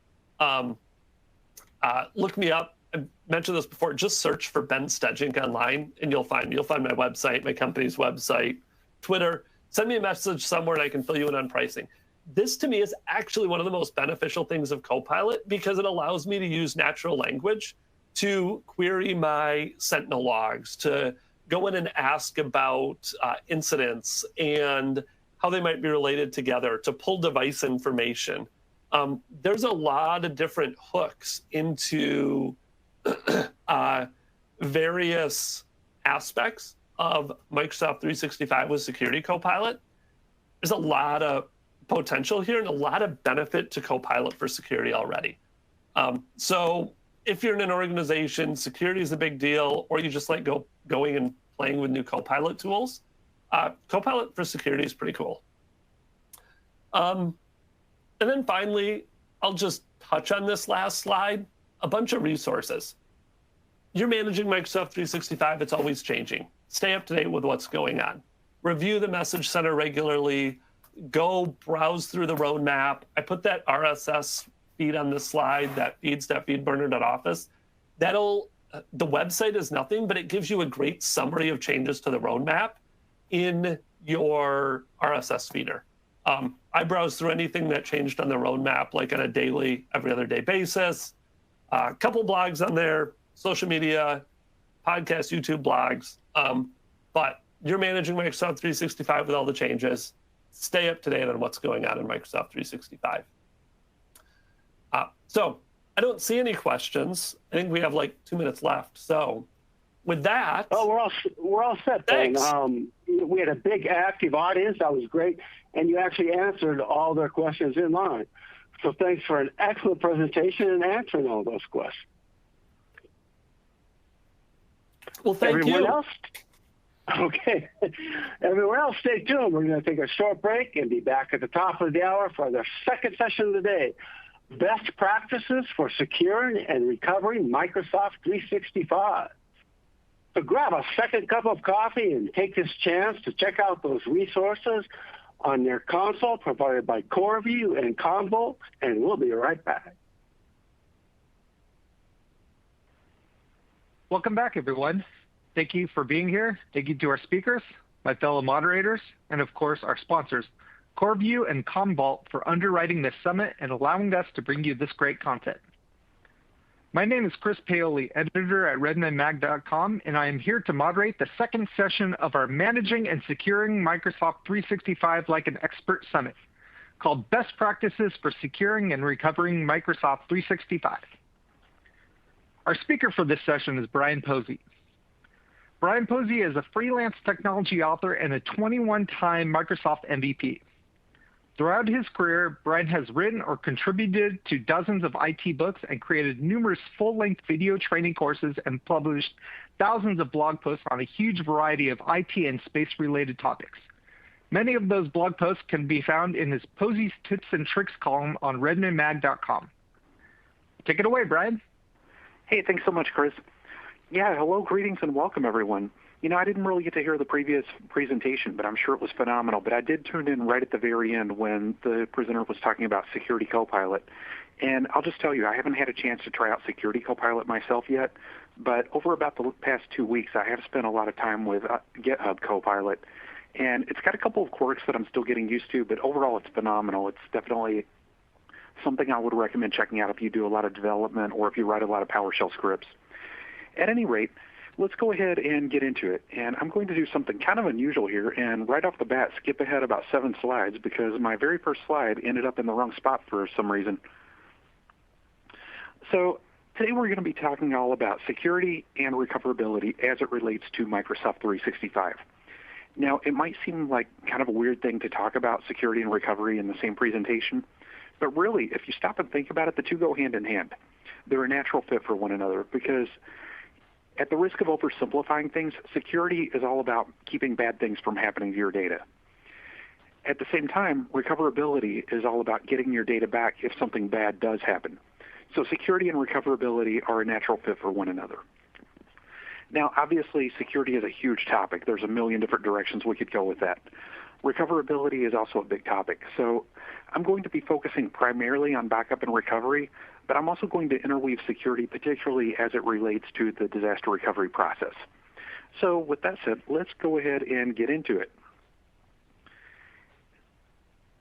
B: look me up. I mentioned this before, just search for Ben Stedgink online and you'll find my website, my company's website, Twitter. send me a message somewhere and I can fill you in on pricing. This to me is actually one of the most beneficial things of Copilot because it allows me to use natural language to query my Sentinel logs, to go in and ask about incidents and how they might be related together, to pull device information. There's a lot of different hooks into various aspects of Microsoft 365 with Security Copilot. There's a lot of potential here and a lot of benefit to Copilot for security already. So if you're in an organization, security is a big deal, or you just like going and playing with new Copilot tools, Copilot for security is pretty cool. And then finally, I'll just touch on this last slide, a bunch of resources. You're managing Microsoft 365, it's always changing. Stay up to date with what's going on. Review the Message Center regularly. Go browse through the roadmap. I put that RSS feed on this slide, that feeds.feedburner.office. The website is nothing, but it gives you a great summary of changes to the roadmap in your RSS feeder. I browse through anything that changed on the roadmap, like on a daily, every other day basis. A couple blogs on there, social media, podcasts, YouTube blogs. But you're managing Microsoft 365 with all the changes. Stay up to date on what's going on in Microsoft 365. So I don't see any questions. I think we have like 2 minutes left. So with that.
A: Oh, we're all set.
B: Thanks.
A: We had a big active audience. That was great. And you actually answered all their questions in line. So thanks for an excellent presentation and answering all those questions.
B: Well, thank
A: Everyone
B: you.
A: else? Okay. Everyone else, stay tuned. We're going to take a short break and be back at the top of the hour for the second session of the day. Best practices for securing and recovering Microsoft 365. So grab a second cup of coffee and take this chance to check out those resources on their console provided by CoreView and Commvault, and we'll be right back.
C: Welcome back, everyone. Thank you for being here. Thank you to our speakers, my fellow moderators, and of course, our sponsors, CoreView and Commvault, for underwriting this summit and allowing us to bring you this great content. My name is Chris Paoli, editor at redmanmag.com, and I am here to moderate the second session of our Managing and Securing Microsoft 365 Like an Expert Summit, called Best Practices for Securing and Recovering Microsoft 365. Our speaker for this session is Brian Posey. Brian Posey is a freelance technology author and a 21-time Microsoft MVP. Throughout his career, Brian has written or contributed to dozens of IT books and created numerous full-length video training courses and published thousands of blog posts on a huge variety of IT and space-related topics. Many of those blog posts can be found in his Posey's Tips and Tricks column on redmanmag.com. Take it away, Brian.
D: Hey, thanks so much, Chris. Yeah, hello, greetings, and welcome, everyone. You know, I didn't really get to hear the previous presentation, but I'm sure it was phenomenal. But I did tune in right at the very end when the presenter was talking about Security Copilot. And I'll just tell you, I haven't had a chance to try out Security Copilot myself yet, but over about the past 2 weeks, I have spent a lot of time with GitHub Copilot. And it's got a couple of quirks that I'm still getting used to, but overall it's phenomenal. It's definitely something I would recommend checking out if you do a lot of development or if you write a lot of PowerShell scripts. At any rate, let's go ahead and get into it. And I'm going to do something kind of unusual here and right off the bat skip ahead about 7 slides because my very first slide ended up in the wrong spot for some reason. So today we're going to be talking all about security and recoverability as it relates to Microsoft 365. Now, it might seem like kind of a weird thing to talk about security and recovery in the same presentation, but really, if you stop and think about it, the two go hand in hand. They're a natural fit for one another because at the risk of oversimplifying things, security is all about keeping bad things from happening to your data. At the same time, recoverability is all about getting your data back if something bad does happen. So security and recoverability are a natural fit for one another. Now, obviously, security is a huge topic. There's a million different directions we could go with that. Recoverability is also a big topic. So I'm going to be focusing primarily on backup and recovery, but I'm also going to interweave security, particularly as it relates to the disaster recovery process. So with that said, let's go ahead and get into it.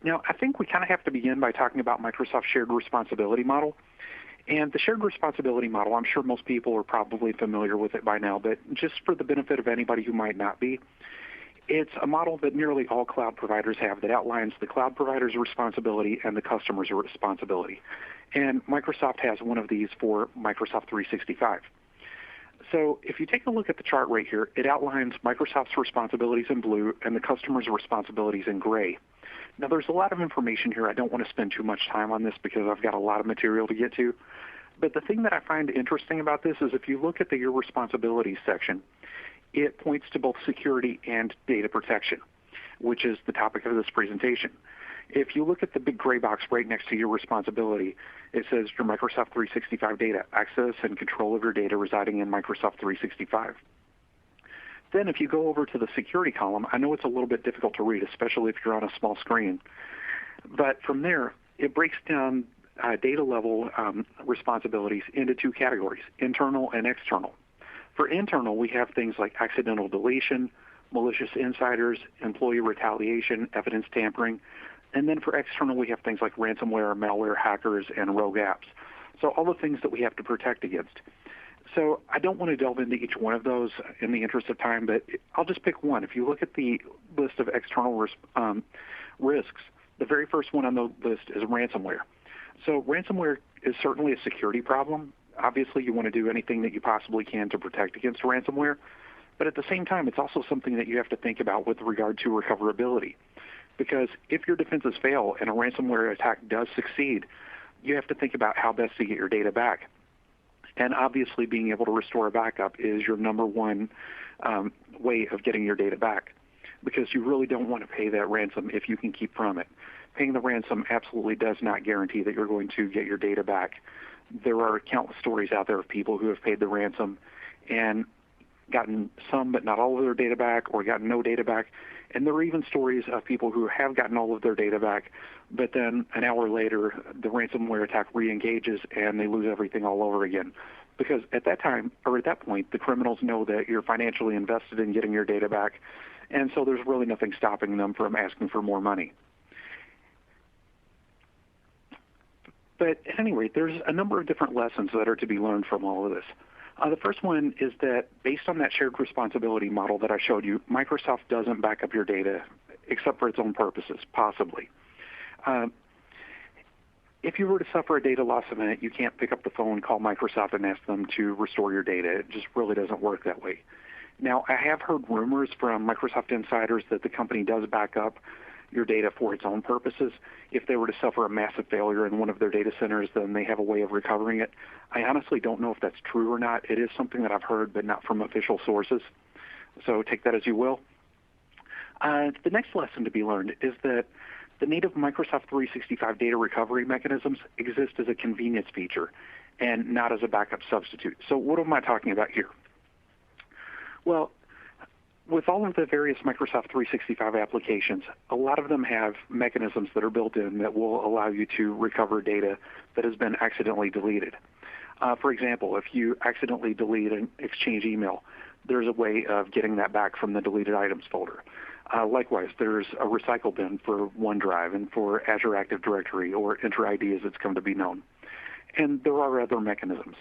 D: Now, I think we kind of have to begin by talking about Microsoft's shared responsibility model. And the shared responsibility model, I'm sure most people are probably familiar with it by now, but just for the benefit of anybody who might not be, it's a model that nearly all cloud providers have that outlines the cloud provider's responsibility and the customer's responsibility. And Microsoft has one of these for Microsoft 365. So if you take a look at the chart right here, it outlines Microsoft's responsibilities in blue and the customer's responsibilities in gray. Now, there's a lot of information here. I don't want to spend too much time on this because I've got a lot of material to get to. But the thing that I find interesting about this is if you look at the Your Responsibilities section, it points to both security and data protection, which is the topic of this presentation. If you look at the big gray box right next to Your Responsibility, it says your Microsoft 365 data, access and control of your data residing in Microsoft 365. Then if you go over to the security column, I know it's a little bit difficult to read, especially if you're on a small screen. But from there, it breaks down data level responsibilities into two categories, internal and external. For internal, we have things like accidental deletion, malicious insiders, employee retaliation, evidence tampering. And then for external, we have things like ransomware, malware, hackers, and rogue apps. So all the things that we have to protect against. So I don't want to delve into each one of those in the interest of time, but I'll just pick one. If you look at the list of external risks, the very first one on the list is ransomware. So ransomware is certainly a security problem. Obviously, you want to do anything that you possibly can to protect against ransomware, but at the same time, it's also something that you have to think about with regard to recoverability. Because if your defenses fail and a ransomware attack does succeed, you have to think about how best to get your data back. And obviously, being able to restore a backup is your number one way of getting your data back, because you really don't want to pay that ransom if you can keep from it. Paying the ransom absolutely does not guarantee that you're going to get your data back. There are countless stories out there of people who have paid the ransom and gotten some but not all of their data back, or gotten no data back. And there are even stories of people who have gotten all of their data back, but then an hour later, the ransomware attack re-engages and they lose everything all over again. Because at that time, or at that point, the criminals know that you're financially invested in getting your data back, and so there's really nothing stopping them from asking for more money. But at any rate, there's a number of different lessons that are to be learned from all of this. The first one is that based on that shared responsibility model that I showed you, Microsoft doesn't back up your data except for its own purposes, possibly. If you were to suffer a data loss event, you can't pick up the phone, call Microsoft, and ask them to restore your data. It just really doesn't work that way. Now, I have heard rumors from Microsoft insiders that the company does back up your data for its own purposes. If they were to suffer a massive failure in one of their data centers, then they have a way of recovering it. I honestly don't know if that's true or not. It is something that I've heard, but not from official sources. So take that as you will. The next lesson to be learned is that the native Microsoft 365 data recovery mechanisms exist as a convenience feature and not as a backup substitute. So what am I talking about here? Well, with all of the various Microsoft 365 applications, a lot of them have mechanisms that are built in that will allow you to recover data that has been accidentally deleted. For example, if you accidentally delete an Exchange email, there's a way of getting that back from the deleted items folder. Likewise, there's a recycle bin for OneDrive and for Azure Active Directory, or Enter ID as it's come to be known. And there are other mechanisms.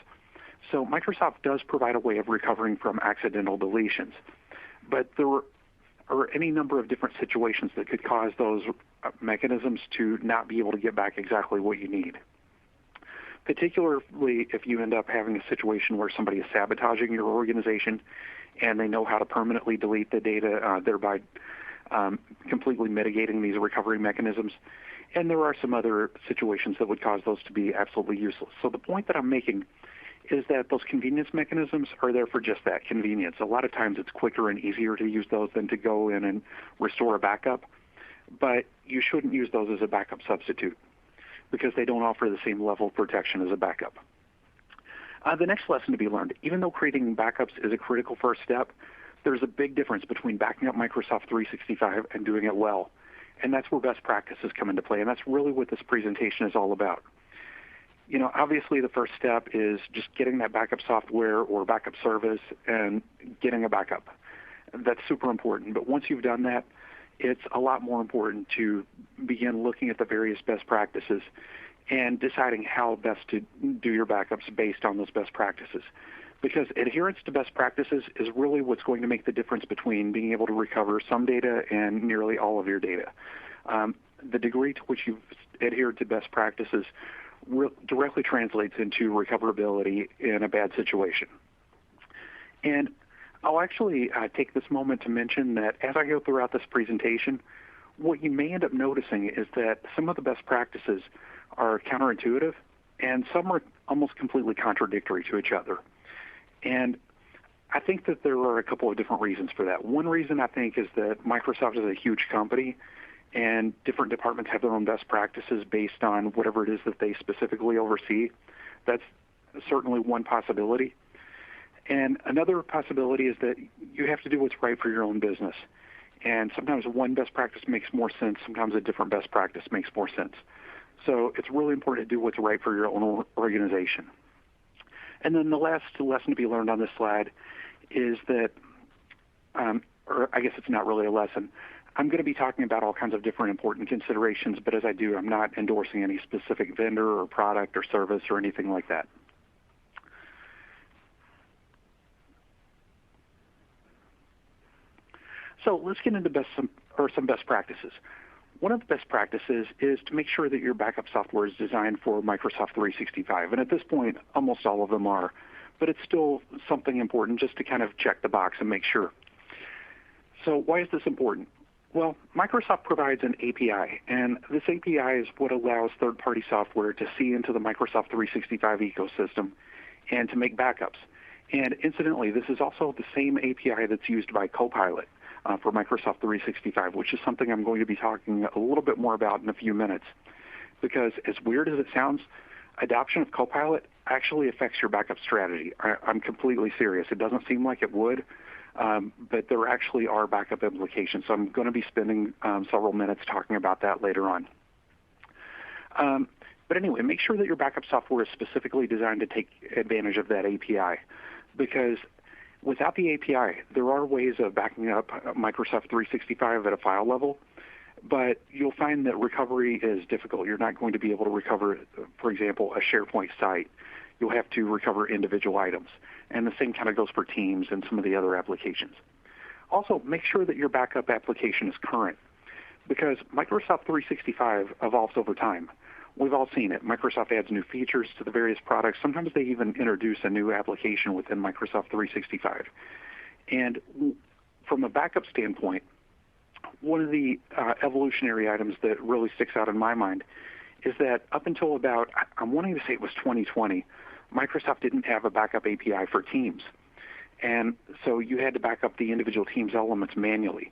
D: So Microsoft does provide a way of recovering from accidental deletions. But there are any number of different situations that could cause those mechanisms to not be able to get back exactly what you need. Particularly if you end up having a situation where somebody is sabotaging your organization and they know how to permanently delete the data, thereby completely mitigating these recovery mechanisms. And there are some other situations that would cause those to be absolutely useless. So the point that I'm making is that those convenience mechanisms are there for just that, convenience. A lot of times it's quicker and easier to use those than to go in and restore a backup, but you shouldn't use those as a backup substitute because they don't offer the same level of protection as a backup. The next lesson to be learned, even though creating backups is a critical first step, there's a big difference between backing up Microsoft 365 and doing it well, and that's where best practices come into play, and that's really what this presentation is all about. You know, obviously the first step is just getting that backup software or backup service and getting a backup. That's super important. But once you've done that, it's a lot more important to begin looking at the various best practices and deciding how best to do your backups based on those best practices. Because adherence to best practices is really what's going to make the difference between being able to recover some data and nearly all of your data. The degree to which you've adhered to best practices directly translates into recoverability in a bad situation. And I'll actually take this moment to mention that as I go throughout this presentation, what you may end up noticing is that some of the best practices are counterintuitive and some are almost completely contradictory to each other. And I think that there are a couple of different reasons for that. One reason I think is that Microsoft is a huge company and different departments have their own best practices based on whatever it is that they specifically oversee. That's certainly one possibility. And another possibility is that you have to do what's right for your own business. And sometimes one best practice makes more sense. Sometimes a different best practice makes more sense. So it's really important to do what's right for your own organization. And then the last lesson to be learned on this slide is that, or I guess it's not really a lesson, I'm going to be talking about all kinds of different important considerations, but as I do, I'm not endorsing any specific vendor or product or service or anything like that. So let's get into some best practices. One of the best practices is to make sure that your backup software is designed for Microsoft 365. And at this point, almost all of them are, but it's still something important just to kind of check the box and make sure. So why is this important? Well, Microsoft provides an API, and this API is what allows third-party software to see into the Microsoft 365 ecosystem and to make backups. And incidentally, this is also the same API that's used by Copilot for Microsoft 365, which is something I'm going to be talking a little bit more about in a few minutes. Because as weird as it sounds, adoption of Copilot actually affects your backup strategy. I'm completely serious. It doesn't seem like it would, but there actually are backup implications. So I'm going to be spending several minutes talking about that later on. But anyway, make sure that your backup software is specifically designed to take advantage of that API, because without the API, there are ways of backing up Microsoft 365 at a file level, but you'll find that recovery is difficult. You're not going to be able to recover, for example, a SharePoint site. You'll have to recover individual items. And the same kind of goes for Teams and some of the other applications. Also, make sure that your backup application is current, because Microsoft 365 evolves over time. We've all seen it. Microsoft adds new features to the various products. Sometimes they even introduce a new application within Microsoft 365. And from a backup standpoint, one of the evolutionary items that really sticks out in my mind is that up until about, I'm wanting to say it was 2020, Microsoft didn't have a backup API for Teams. And so you had to back up the individual Teams elements manually.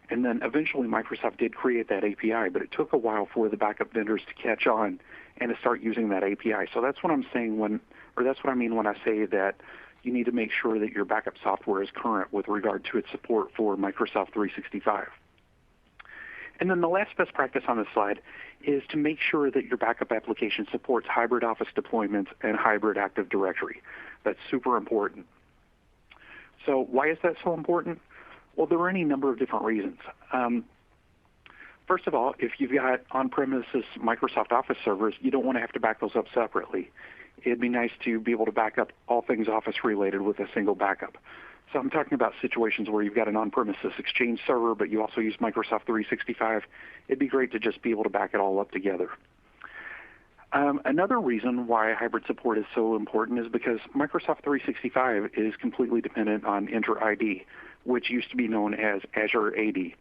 D: And then eventually Microsoft did create that API, but it took a while for the backup vendors to catch on and to start using that API. So that's what I'm saying that's what I mean when I say that you need to make sure that your backup software is current with regard to its support for Microsoft 365. And then the last best practice on this slide is to make sure that your backup application supports hybrid Office deployments and hybrid Active Directory. That's super important. So why is that so important? Well, there are any number of different reasons. First of all, if you've got on-premises Microsoft Office servers, you don't want to have to back those up separately. It'd be nice to be able to back up all things Office related with a single backup. So I'm talking about situations where you've got an on-premises Exchange server, but you also use Microsoft 365. It'd be great to just be able to back it all up together. Another reason why hybrid support is so important is because Microsoft 365 is completely dependent on Entra ID, which used to be known as Azure AD.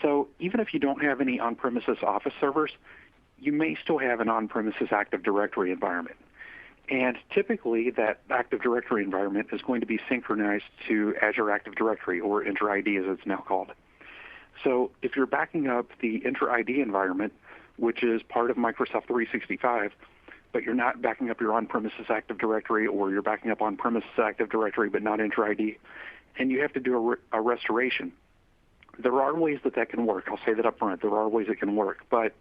D: So even if you don't have any on-premises Office servers, you may still have an on-premises Active Directory environment. And typically that Active Directory environment is going to be synchronized to Azure Active Directory, or Entra ID as it's now called. So if you're backing up the Entra ID environment, which is part of Microsoft 365, but you're not backing up your on-premises Active Directory, or you're backing up on-premises Active Directory but not Entra ID, and you have to do a restoration, there are ways that can work. I'll say that up front. There are ways it can work. But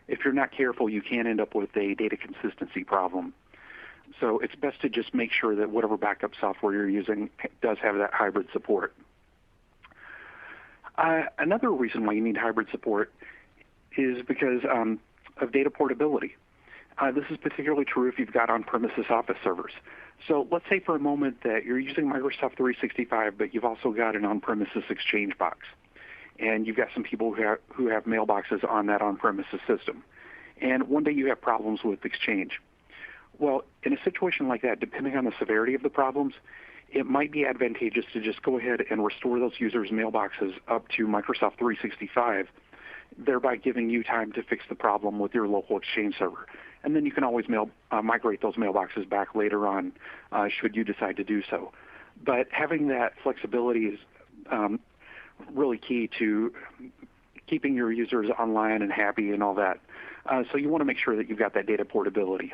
D: if you're not careful, you can end up with a data consistency problem. So it's best to just make sure that whatever backup software you're using does have that hybrid support. Another reason why you need hybrid support is because of data portability. This is particularly true if you've got on-premises Office servers. So let's say for a moment that you're using Microsoft 365, but you've also got an on-premises Exchange box. And you've got some people who have mailboxes on that on-premises system. And one day you have problems with Exchange. Well, in a situation like that, depending on the severity of the problems, it might be advantageous to just go ahead and restore those users' mailboxes up to Microsoft 365, thereby giving you time to fix the problem with your local Exchange server. And then you can always migrate those mailboxes back later on should you decide to do so. But having that flexibility is really key to keeping your users online and happy and all that. So you want to make sure that you've got that data portability.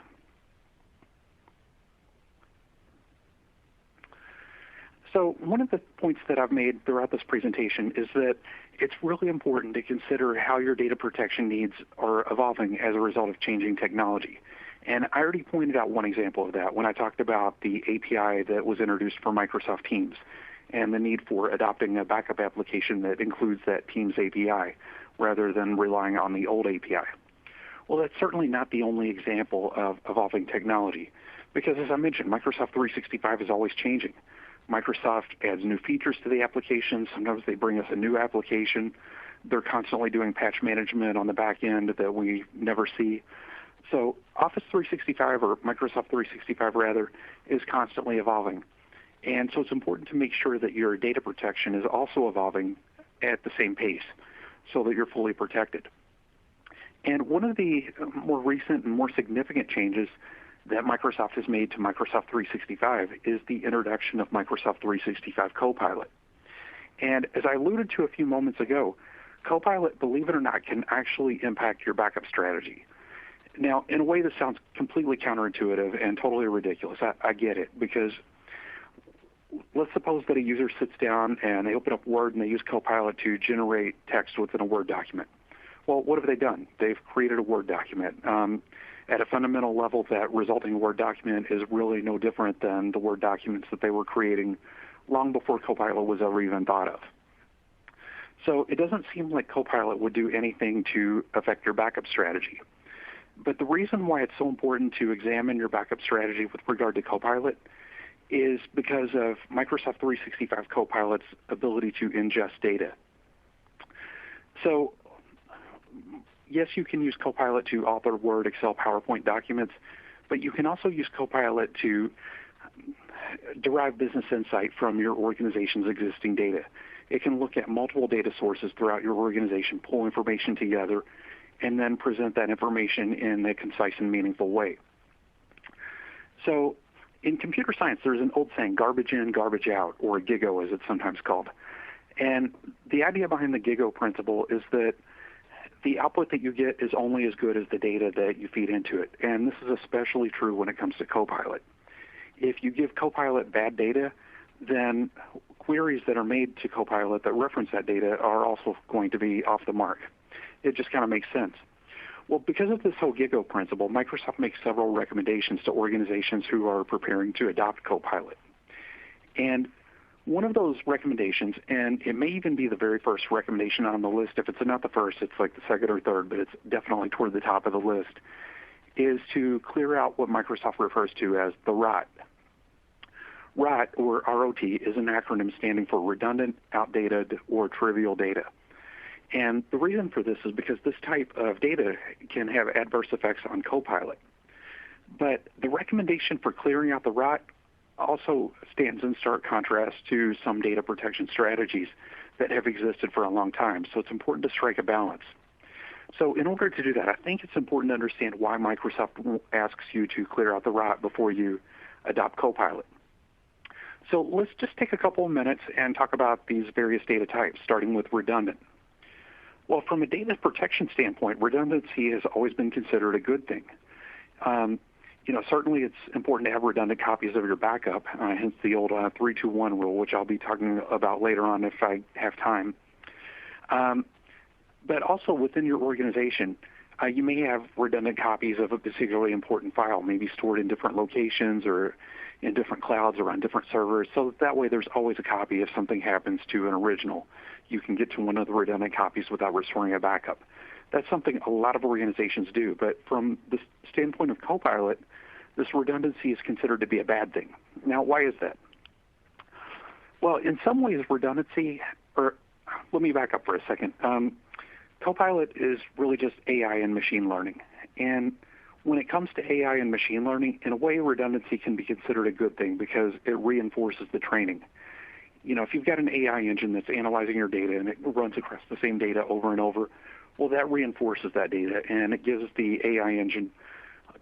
D: So one of the points that I've made throughout this presentation is that it's really important to consider how your data protection needs are evolving as a result of changing technology. And I already pointed out one example of that when I talked about the API that was introduced for Microsoft Teams and the need for adopting a backup application that includes that Teams API rather than relying on the old API. Well, that's certainly not the only example of evolving technology because, as I mentioned, Microsoft 365 is always changing. Microsoft adds new features to the application. Sometimes they bring us a new application. They're constantly doing patch management on the back end that we never see. So Office 365, or Microsoft 365 rather, is constantly evolving. And so it's important to make sure that your data protection is also evolving at the same pace so that you're fully protected. And one of the more recent and more significant changes that Microsoft has made to Microsoft 365 is the introduction of Microsoft 365 Copilot. And as I alluded to a few moments ago, Copilot, believe it or not, can actually impact your backup strategy. Now, in a way that sounds completely counterintuitive and totally ridiculous, I get it, because let's suppose that a user sits down and they open up Word and they use Copilot to generate text within a Word document. Well, what have they done? They've created a Word document. At a fundamental level, that resulting Word document is really no different than the Word documents that they were creating long before Copilot was ever even thought of. So it doesn't seem like Copilot would do anything to affect your backup strategy. But the reason why it's so important to examine your backup strategy with regard to Copilot is because of Microsoft 365 Copilot's ability to ingest data. So yes, you can use Copilot to author Word, Excel, PowerPoint documents, but you can also use Copilot to derive business insight from your organization's existing data. It can look at multiple data sources throughout your organization, pull information together, and then present that information in a concise and meaningful way. So in computer science, there's an old saying, garbage in, garbage out, or GIGO as it's sometimes called. And the idea behind the GIGO principle is that the output that you get is only as good as the data that you feed into it. And this is especially true when it comes to Copilot. If you give Copilot bad data, then queries that are made to Copilot that reference that data are also going to be off the mark. It just kind of makes sense. Well, because of this whole GIGO principle, Microsoft makes several recommendations to organizations who are preparing to adopt Copilot. And one of those recommendations, and it may even be the very first recommendation on the list. If it's not the first, it's like the second or third, but it's definitely toward the top of the list, is to clear out what Microsoft refers to as the ROT. ROT, or ROT, is an acronym standing for redundant, outdated, or trivial data. And the reason for this is because this type of data can have adverse effects on Copilot. But the recommendation for clearing out the ROT also stands in stark contrast to some data protection strategies that have existed for a long time. So it's important to strike a balance. So in order to do that, I think it's important to understand why Microsoft asks you to clear out the ROT before you adopt Copilot. So let's just take a couple of minutes and talk about these various data types, starting with redundant. Well, from a data protection standpoint, redundancy has always been considered a good thing. Certainly it's important to have redundant copies of your backup, hence the old 3-2-1 rule, which I'll be talking about later on if I have time. But also within your organization, you may have redundant copies of a particularly important file, maybe stored in different locations or in different clouds or on different servers, so that way there's always a copy if something happens to an original. You can get to one of the redundant copies without restoring a backup. That's something a lot of organizations do, but from the standpoint of Copilot, this redundancy is considered to be a bad thing. Now, why is that? Well, in some ways, redundancy, or let me back up for a second. Copilot is really just AI and machine learning. And when it comes to AI and machine learning, in a way, redundancy can be considered a good thing because it reinforces the training. If you've got an AI engine that's analyzing your data and it runs across the same data over and over, well, that reinforces that data and it gives the AI engine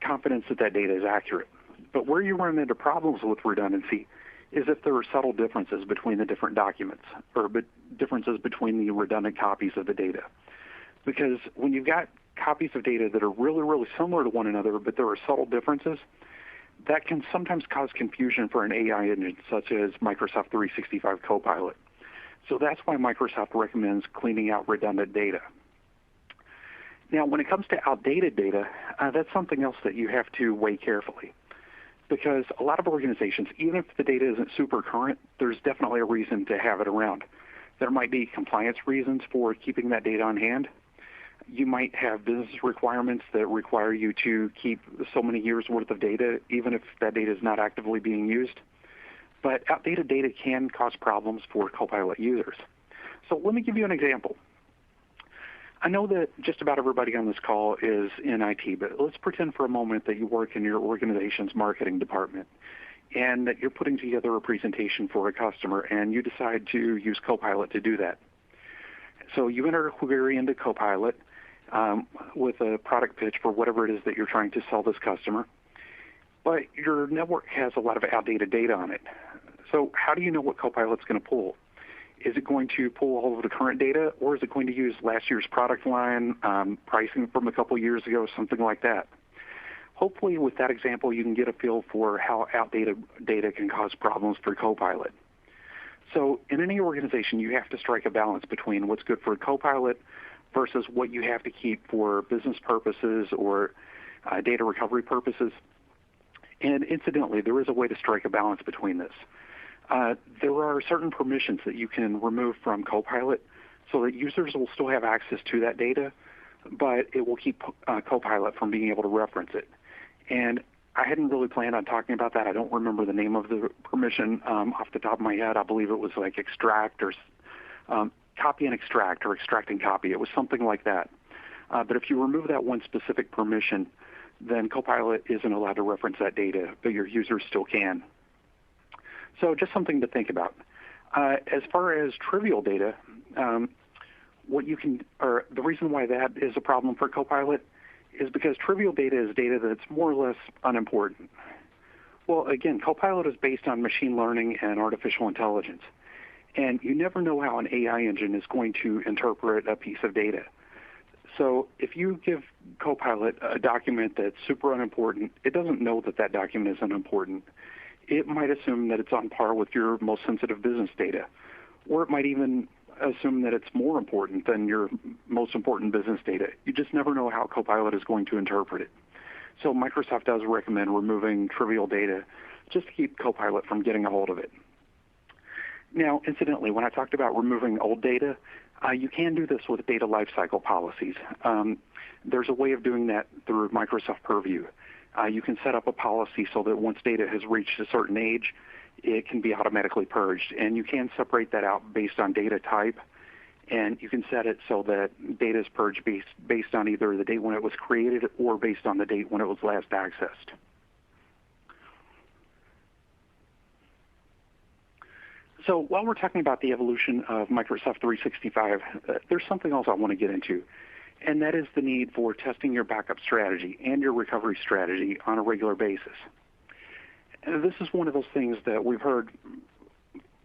D: confidence that that data is accurate. But where you run into problems with redundancy is if there are subtle differences between the different documents or differences between the redundant copies of the data. Because when you've got copies of data that are really, really similar to one another, but there are subtle differences, that can sometimes cause confusion for an AI engine such as Microsoft 365 Copilot. So that's why Microsoft recommends cleaning out redundant data. Now, when it comes to outdated data, that's something else that you have to weigh carefully. Because a lot of organizations, even if the data isn't super current, there's definitely a reason to have it around. There might be compliance reasons for keeping that data on hand. You might have business requirements that require you to keep so many years worth of data, even if that data is not actively being used. But outdated data can cause problems for Copilot users. So let me give you an example. I know that just about everybody on this call is in IT, but let's pretend for a moment that you work in your organization's marketing department and that you're putting together a presentation for a customer and you decide to use Copilot to do that. So you enter a query into Copilot with a product pitch for whatever it is that you're trying to sell this customer, but your network has a lot of outdated data on it. So how do you know what Copilot's going to pull? Is it going to pull all of the current data, or is it going to use last year's product line, pricing from a couple years ago, something like that? Hopefully with that example, you can get a feel for how outdated data can cause problems for Copilot. So in any organization, you have to strike a balance between what's good for Copilot versus what you have to keep for business purposes or data recovery purposes. And incidentally, there is a way to strike a balance between this. There are certain permissions that you can remove from Copilot so that users will still have access to that data, but it will keep Copilot from being able to reference it. And I hadn't really planned on talking about that. I don't remember the name of the permission off the top of my head. I believe it was like extract or copy and extract or extract and copy. It was something like that. But if you remove that one specific permission, then Copilot isn't allowed to reference that data, but your users still can. So just something to think about. As far as trivial data, the reason why that is a problem for Copilot is because trivial data is data that's more or less unimportant. Well, again, Copilot is based on machine learning and artificial intelligence. And you never know how an AI engine is going to interpret a piece of data. So if you give Copilot a document that's super unimportant, it doesn't know that that document is unimportant. It might assume that it's on par with your most sensitive business data, or it might even assume that it's more important than your most important business data. You just never know how Copilot is going to interpret it. So Microsoft does recommend removing trivial data just to keep Copilot from getting a hold of it. Now, incidentally, when I talked about removing old data, you can do this with data lifecycle policies. There's a way of doing that through Microsoft Purview. You can set up a policy so that once data has reached a certain age, it can be automatically purged. And you can separate that out based on data type. And you can set it so that data is purged based on either the date when it was created or based on the date when it was last accessed. So while we're talking about the evolution of Microsoft 365, there's something else I want to get into, and that is the need for testing your backup strategy and your recovery strategy on a regular basis. And this is one of those things that we've heard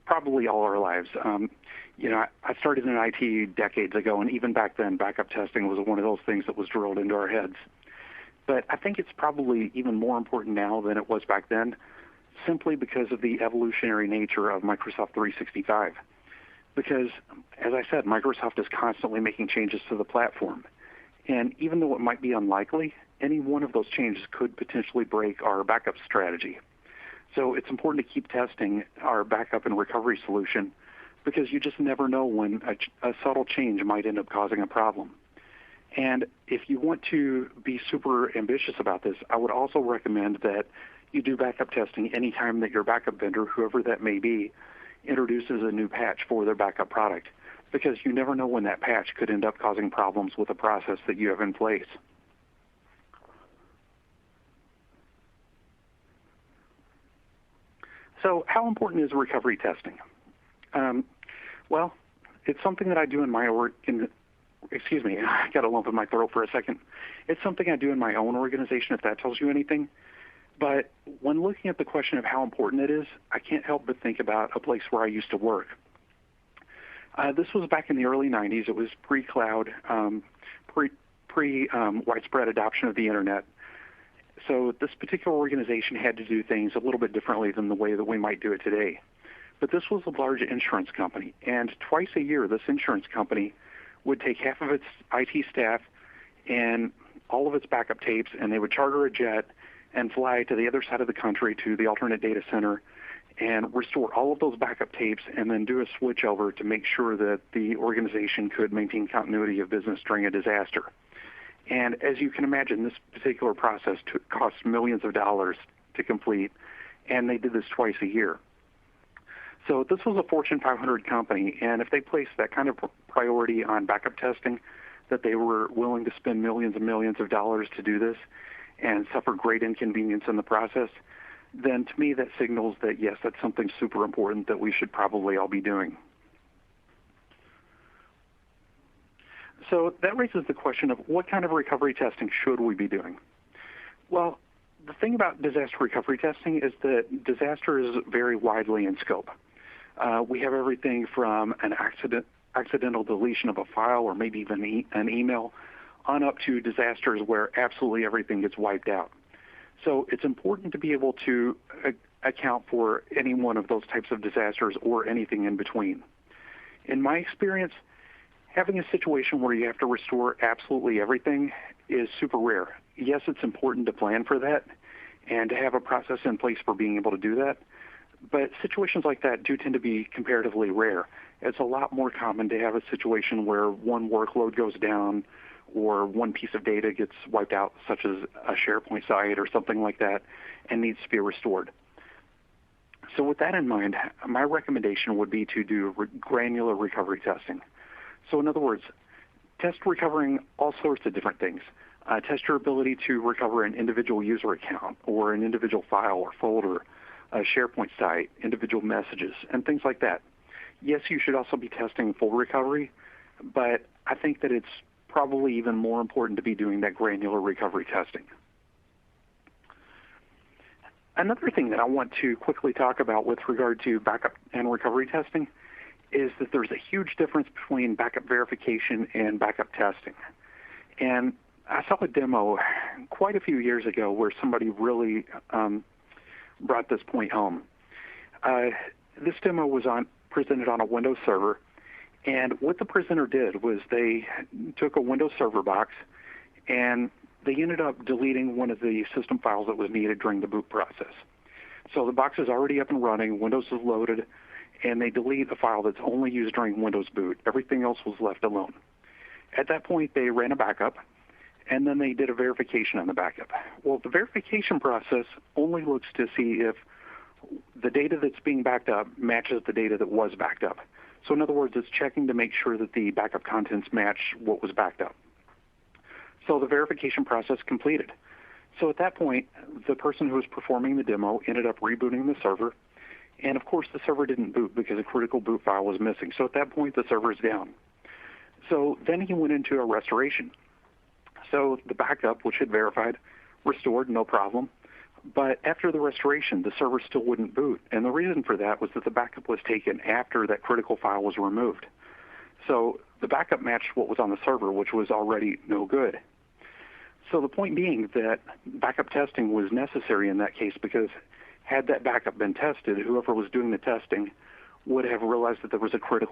D: probably all our lives. I started in IT decades ago, and even back then, backup testing was one of those things that was drilled into our heads. But I think it's probably even more important now than it was back then, simply because of the evolutionary nature of Microsoft 365. Because, as I said, Microsoft is constantly making changes to the platform. And even though it might be unlikely, any one of those changes could potentially break our backup strategy. So it's important to keep testing our backup and recovery solution because you just never know when a subtle change might end up causing a problem. And if you want to be super ambitious about this, I would also recommend that you do backup testing anytime that your backup vendor, whoever that may be, introduces a new patch for their backup product, because you never know when that patch could end up causing problems with a process that you have in place. So how important is recovery testing? Well, it's something that I do in my excuse me, I got a lump in my throat for a second. It's something I do in my own organization, if that tells you anything. But when looking at the question of how important it is, I can't help but think about a place where I used to work. This was back in the early 90s. It was pre-cloud, pre-widespread adoption of the internet. So this particular organization had to do things a little bit differently than the way that we might do it today. But this was a large insurance company, and twice a year this insurance company would take half of its IT staff and all of its backup tapes, and they would charter a jet and fly to the other side of the country to the alternate data center and restore all of those backup tapes and then do a switch over to make sure that the organization could maintain continuity of business during a disaster. And as you can imagine, this particular process cost millions of dollars to complete, and they did this twice a year. So this was a Fortune 500 company, and if they placed that kind of priority on backup testing, that they were willing to spend millions and millions of dollars to do this and suffer great inconvenience in the process, then to me that signals that, yes, that's something super important that we should probably all be doing. So that raises the question of what kind of recovery testing should we be doing? Well, the thing about disaster recovery testing is that disaster is very widely in scope. We have everything from an accidental deletion of a file or maybe even an email on up to disasters where absolutely everything gets wiped out. So it's important to be able to account for any one of those types of disasters or anything in between. In my experience, having a situation where you have to restore absolutely everything is super rare. Yes, it's important to plan for that and to have a process in place for being able to do that, but situations like that do tend to be comparatively rare. It's a lot more common to have a situation where one workload goes down or one piece of data gets wiped out, such as a SharePoint site or something like that, and needs to be restored. So with that in mind, my recommendation would be to do granular recovery testing. So in other words, test recovering all sorts of different things. Test your ability to recover an individual user account or an individual file or folder, a SharePoint site, individual messages, and things like that. Yes, you should also be testing full recovery, but I think that it's probably even more important to be doing that granular recovery testing. Another thing that I want to quickly talk about with regard to backup and recovery testing is that there's a huge difference between backup verification and backup testing. And I saw a demo quite a few years ago where somebody really brought this point home. This demo was presented on a Windows server, and what the presenter did was they took a Windows Server box and they ended up deleting one of the system files that was needed during the boot process. So the box is already up and running, Windows is loaded, and they delete a file that's only used during Windows boot. Everything else was left alone. At that point, they ran a backup, and then they did a verification on the backup. Well, the verification process only looks to see if the data that's being backed up matches the data that was backed up. So in other words, it's checking to make sure that the backup contents match what was backed up. So the verification process completed. So at that point, the person who was performing the demo ended up rebooting the server. And of course, the server didn't boot because a critical boot file was missing. So at that point, the server is down. So then he went into a restoration. So the backup, which had verified, restored, no problem. But after the restoration, the server still wouldn't boot. And the reason for that was that the backup was taken after that critical file was removed. So the backup matched what was on the server, which was already no good. So the point being that backup testing was necessary in that case because had that backup been tested, whoever was doing the testing would have realized that there was a whoever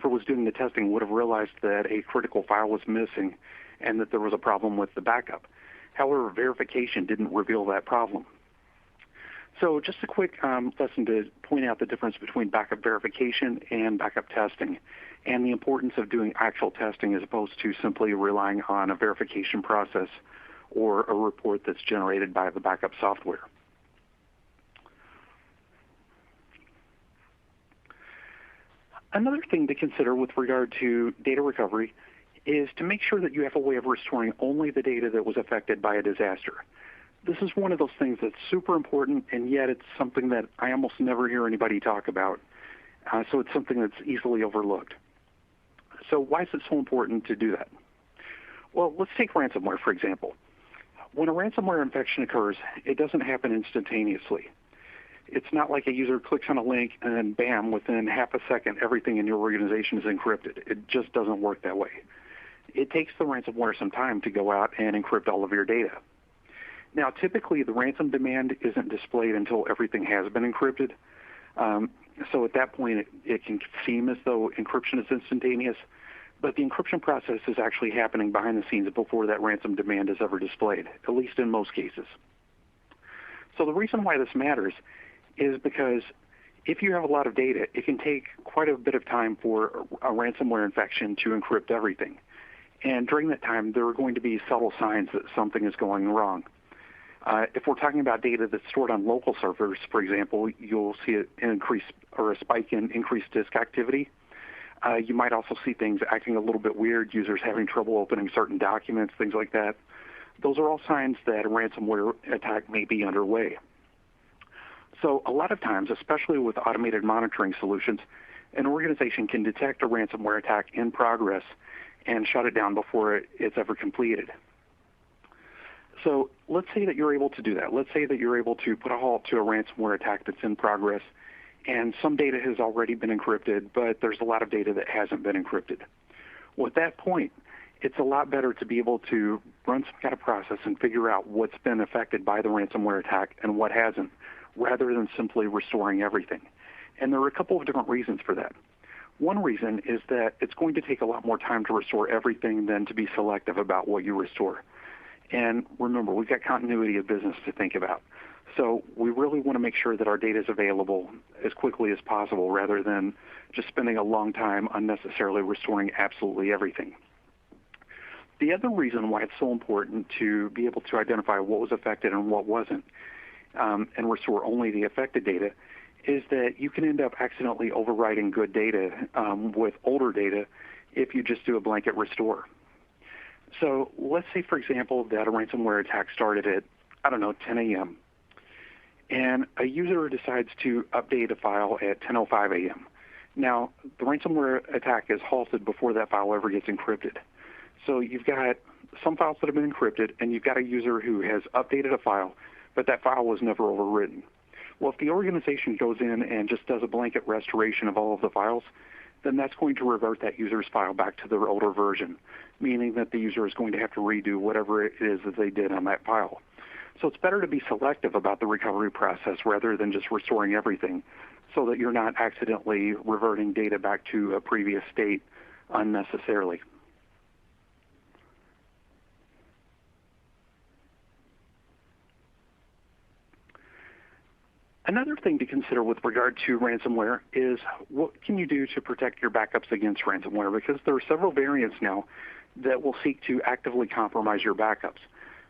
D: was doing the testing would have realized that a critical file was missing and that there was a problem with the backup. However, verification didn't reveal that problem. So just a quick lesson to point out the difference between backup verification and backup testing, and the importance of doing actual testing as opposed to simply relying on a verification process or a report that's generated by the backup software. Another thing to consider with regard to data recovery is to make sure that you have a way of restoring only the data that was affected by a disaster. This is one of those things that's super important, and yet it's something that I almost never hear anybody talk about. So it's something that's easily overlooked. So why is it so important to do that? Well, let's take ransomware, for example. When a ransomware infection occurs, it doesn't happen instantaneously. It's not like a user clicks on a link and then bam, within half a second, everything in your organization is encrypted. It just doesn't work that way. It takes the ransomware some time to go out and encrypt all of your data. Now, typically, the ransom demand isn't displayed until everything has been encrypted. So at that point, it can seem as though encryption is instantaneous, but the encryption process is actually happening behind the scenes before that ransom demand is ever displayed, at least in most cases. So the reason why this matters is because if you have a lot of data, it can take quite a bit of time for a ransomware infection to encrypt everything. And during that time, there are going to be subtle signs that something is going wrong. If we're talking about data that's stored on local servers, for example, you'll see an increase or a spike in increased disk activity. You might also see things acting a little bit weird, users having trouble opening certain documents, things like that. Those are all signs that a ransomware attack may be underway. So a lot of times, especially with automated monitoring solutions, an organization can detect a ransomware attack in progress and shut it down before it's ever completed. So let's say that you're able to do that. Let's say that you're able to put a halt to a ransomware attack that's in progress, and some data has already been encrypted, but there's a lot of data that hasn't been encrypted. Well, at that point, it's a lot better to be able to run some kind of process and figure out what's been affected by the ransomware attack and what hasn't, rather than simply restoring everything. And there are a couple of different reasons for that. One reason is that it's going to take a lot more time to restore everything than to be selective about what you restore. And remember, we've got continuity of business to think about. So we really want to make sure that our data is available as quickly as possible rather than just spending a long time unnecessarily restoring absolutely everything. The other reason why it's so important to be able to identify what was affected and what wasn't and restore only the affected data is that you can end up accidentally overwriting good data with older data if you just do a blanket restore. So let's say, for example, that a ransomware attack started at, 10 a.m. And a user decides to update a file at 10:05 a.m. Now, the ransomware attack is halted before that file ever gets encrypted. So you've got some files that have been encrypted, and you've got a user who has updated a file, but that file was never overwritten. Well, if the organization goes in and just does a blanket restoration of all of the files, then that's going to revert that user's file back to their older version, meaning that the user is going to have to redo whatever it is that they did on that file. So it's better to be selective about the recovery process rather than just restoring everything so that you're not accidentally reverting data back to a previous state unnecessarily. Another thing to consider with regard to ransomware is what can you do to protect your backups against ransomware, because there are several variants now that will seek to actively compromise your backups.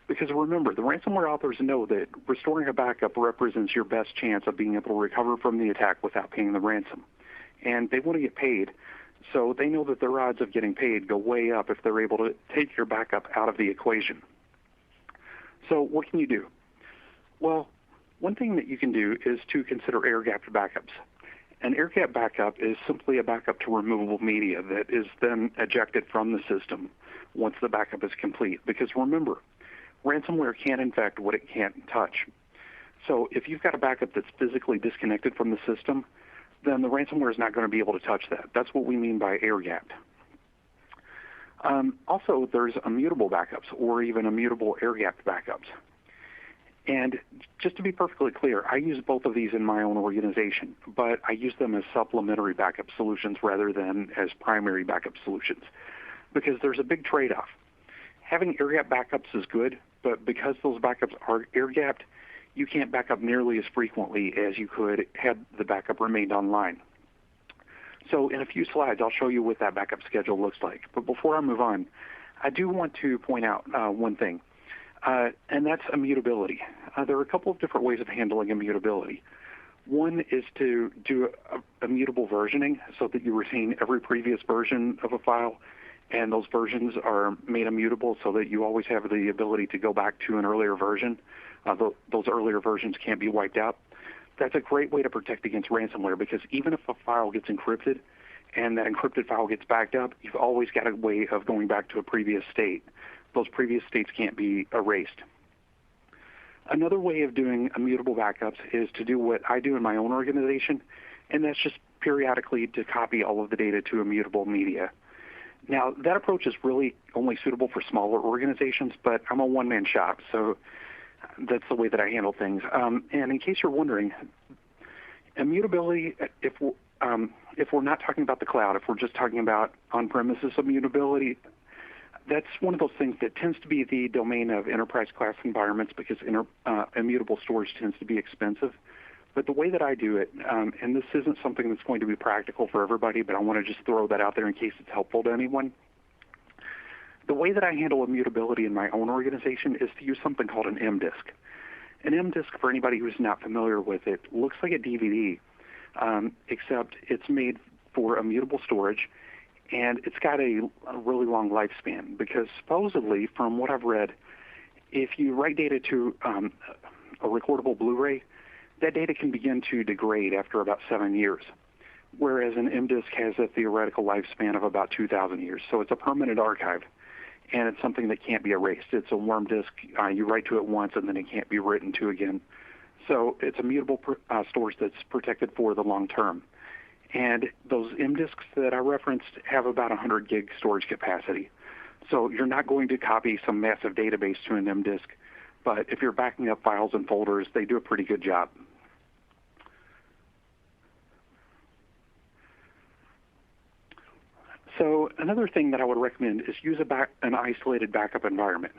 D: Because remember, the ransomware authors know that restoring a backup represents your best chance of being able to recover from the attack without paying the ransom. And they want to get paid, so they know that their odds of getting paid go way up if they're able to take your backup out of the equation. So what can you do? Well, one thing that you can do is to consider air-gapped backups. An air-gapped backup is simply a backup to removable media that is then ejected from the system once the backup is complete. Because remember, ransomware can't infect what it can't touch. So if you've got a backup that's physically disconnected from the system, then the ransomware is not going to be able to touch that. That's what we mean by air-gapped. Also, there's immutable backups or even immutable air-gapped backups. And just to be perfectly clear, I use both of these in my own organization, but I use them as supplementary backup solutions rather than as primary backup solutions, because there's a big trade-off. Having air-gapped backups is good, but because those backups are air-gapped, you can't back up nearly as frequently as you could had the backup remained online. So in a few slides, I'll show you what that backup schedule looks like. But before I move on, I do want to point out one thing, and that's immutability. There are a couple of different ways of handling immutability. One is to do immutable versioning so that you retain every previous version of a file, and those versions are made immutable so that you always have the ability to go back to an earlier version. Those earlier versions can't be wiped out. That's a great way to protect against ransomware, because even if a file gets encrypted and that encrypted file gets backed up, you've always got a way of going back to a previous state. Those previous states can't be erased. Another way of doing immutable backups is to do what I do in my own organization, and that's just periodically to copy all of the data to immutable media. Now, that approach is really only suitable for smaller organizations, but I'm a one-man shop, so that's the way that I handle things. And in case you're wondering, immutability, if we're not talking about the cloud, if we're just talking about on-premises immutability, that's one of those things that tends to be the domain of enterprise-class environments, because immutable storage tends to be expensive. But the way that I do it, and this isn't something that's going to be practical for everybody, but I want to just throw that out there in case it's helpful to anyone. The way that I handle immutability in my own organization is to use something called an M-disk. An M-disk, for anybody who's not familiar with it, looks like a DVD, except it's made for immutable storage, and it's got a really long lifespan, because supposedly, from what I've read, if you write data to a recordable Blu-ray, that data can begin to degrade after about 7 years, whereas an M-disk has a theoretical lifespan of about 2,000 years. So it's a permanent archive, and it's something that can't be erased. It's a worm disk. You write to it once, and then it can't be written to again. So it's immutable storage that's protected for the long term. And those M-disks that I referenced have about 100 gig storage capacity. So you're not going to copy some massive database to an M-disk, but if you're backing up files and folders, they do a pretty good job. So another thing that I would recommend is use an isolated backup environment.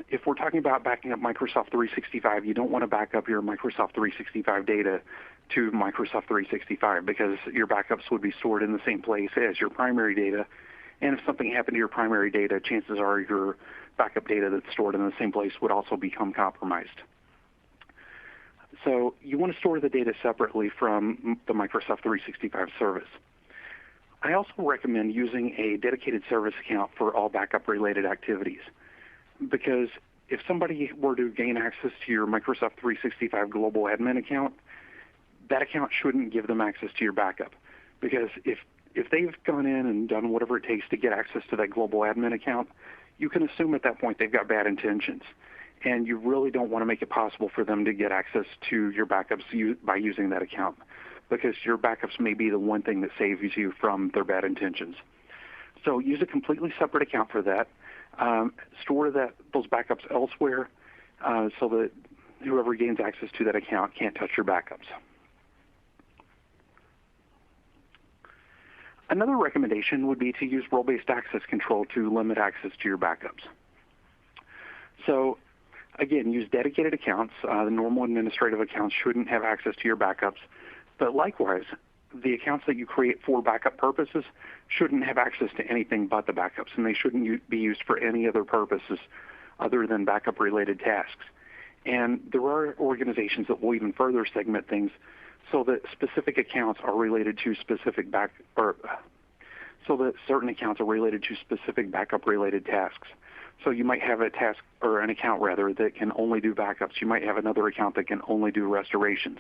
D: If we're talking about backing up Microsoft 365, you don't want to back up your Microsoft 365 data to Microsoft 365, because your backups would be stored in the same place as your primary data. And if something happened to your primary data, chances are your backup data that's stored in the same place would also become compromised. So you want to store the data separately from the Microsoft 365 service. I also recommend using a dedicated service account for all backup-related activities, because if somebody were to gain access to your Microsoft 365 Global Admin account, that account shouldn't give them access to your backup, because if they've gone in and done whatever it takes to get access to that Global Admin account, you can assume at that point they've got bad intentions, and you really don't want to make it possible for them to get access to your backups by using that account, because your backups may be the one thing that saves you from their bad intentions. So use a completely separate account for that. Store those backups elsewhere so that whoever gains access to that account can't touch your backups. Another recommendation would be to use role-based access control to limit access to your backups. So again, use dedicated accounts. The normal administrative accounts shouldn't have access to your backups. But likewise, the accounts that you create for backup purposes shouldn't have access to anything but the backups, and they shouldn't be used for any other purposes other than backup-related tasks. And there are organizations that will even further segment things so that specific accounts are related to specific so that certain accounts are related to specific backup-related tasks. So you might have a task, or an account rather, that can only do backups. You might have another account that can only do restorations,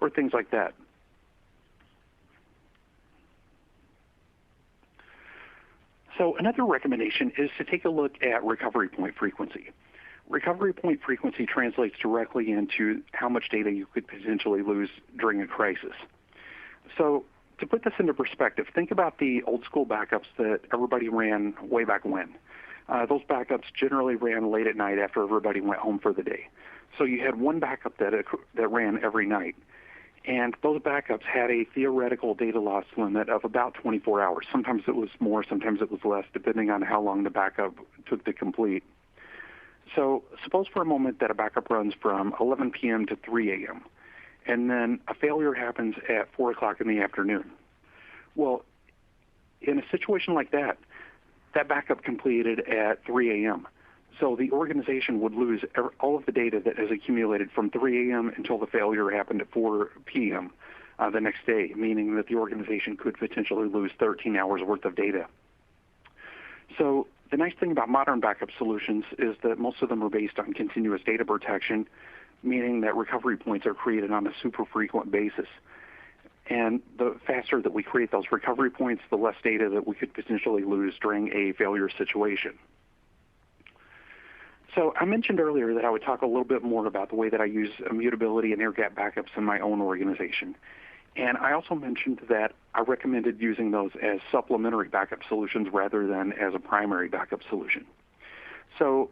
D: or things like that. So another recommendation is to take a look at recovery point frequency. Recovery point frequency translates directly into how much data you could potentially lose during a crisis. So to put this into perspective, think about the old school backups that everybody ran way back when. Those backups generally ran late at night after everybody went home for the day. So you had one backup that ran every night. And those backups had a theoretical data loss limit of about 24 hours. Sometimes it was more, sometimes it was less, depending on how long the backup took to complete. So suppose for a moment that a backup runs from 11 p.m. to 3 a.m., and then a failure happens at 4 o'clock in the afternoon. Well, in a situation like that, that backup completed at 3 a.m. So the organization would lose all of the data that has accumulated from 3 a.m. until the failure happened at 4 p.m. The next day, meaning that the organization could potentially lose 13 hours worth of data. So the nice thing about modern backup solutions is that most of them are based on continuous data protection, meaning that recovery points are created on a super frequent basis. And the faster that we create those recovery points, the less data that we could potentially lose during a failure situation. So I mentioned earlier that I would talk a little bit more about the way that I use immutability and air-gap backups in my own organization. And I also mentioned that I recommended using those as supplementary backup solutions rather than as a primary backup solution. So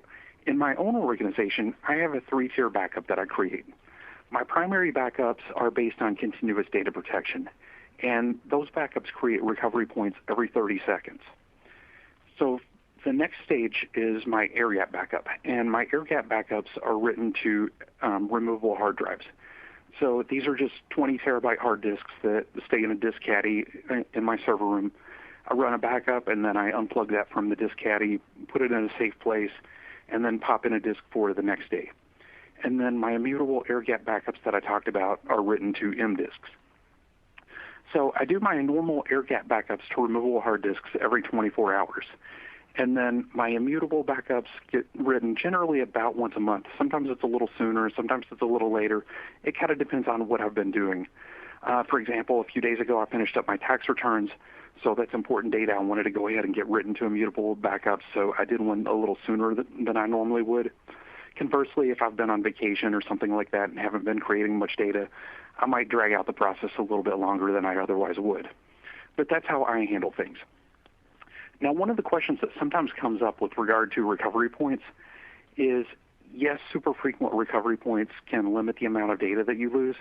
D: in my own organization, I have a 3-tier backup that I create. My primary backups are based on continuous data protection, and those backups create recovery points every 30 seconds. So the next stage is my air-gap backup, and my air-gap backups are written to removable hard drives. So these are just 20 terabyte hard disks that stay in a disk caddy in my server room. I run a backup, and then I unplug that from the disk caddy, put it in a safe place, and then pop in a disk for the next day. And then my immutable air-gap backups that I talked about are written to M disks. So I do my normal air-gap backups to removable hard disks every 24 hours. And then my immutable backups get written generally about once a month. Sometimes it's a little sooner, sometimes it's a little later. It kind of depends on what I've been doing. For example, a few days ago I finished up my tax returns, so that's important data. I wanted to go ahead and get written to immutable backups, so I did one a little sooner than I normally would. Conversely, if I've been on vacation or something like that and haven't been creating much data, I might drag out the process a little bit longer than I otherwise would. But that's how I handle things. Now, one of the questions that sometimes comes up with regard to recovery points is, yes, super frequent recovery points can limit the amount of data that you lose,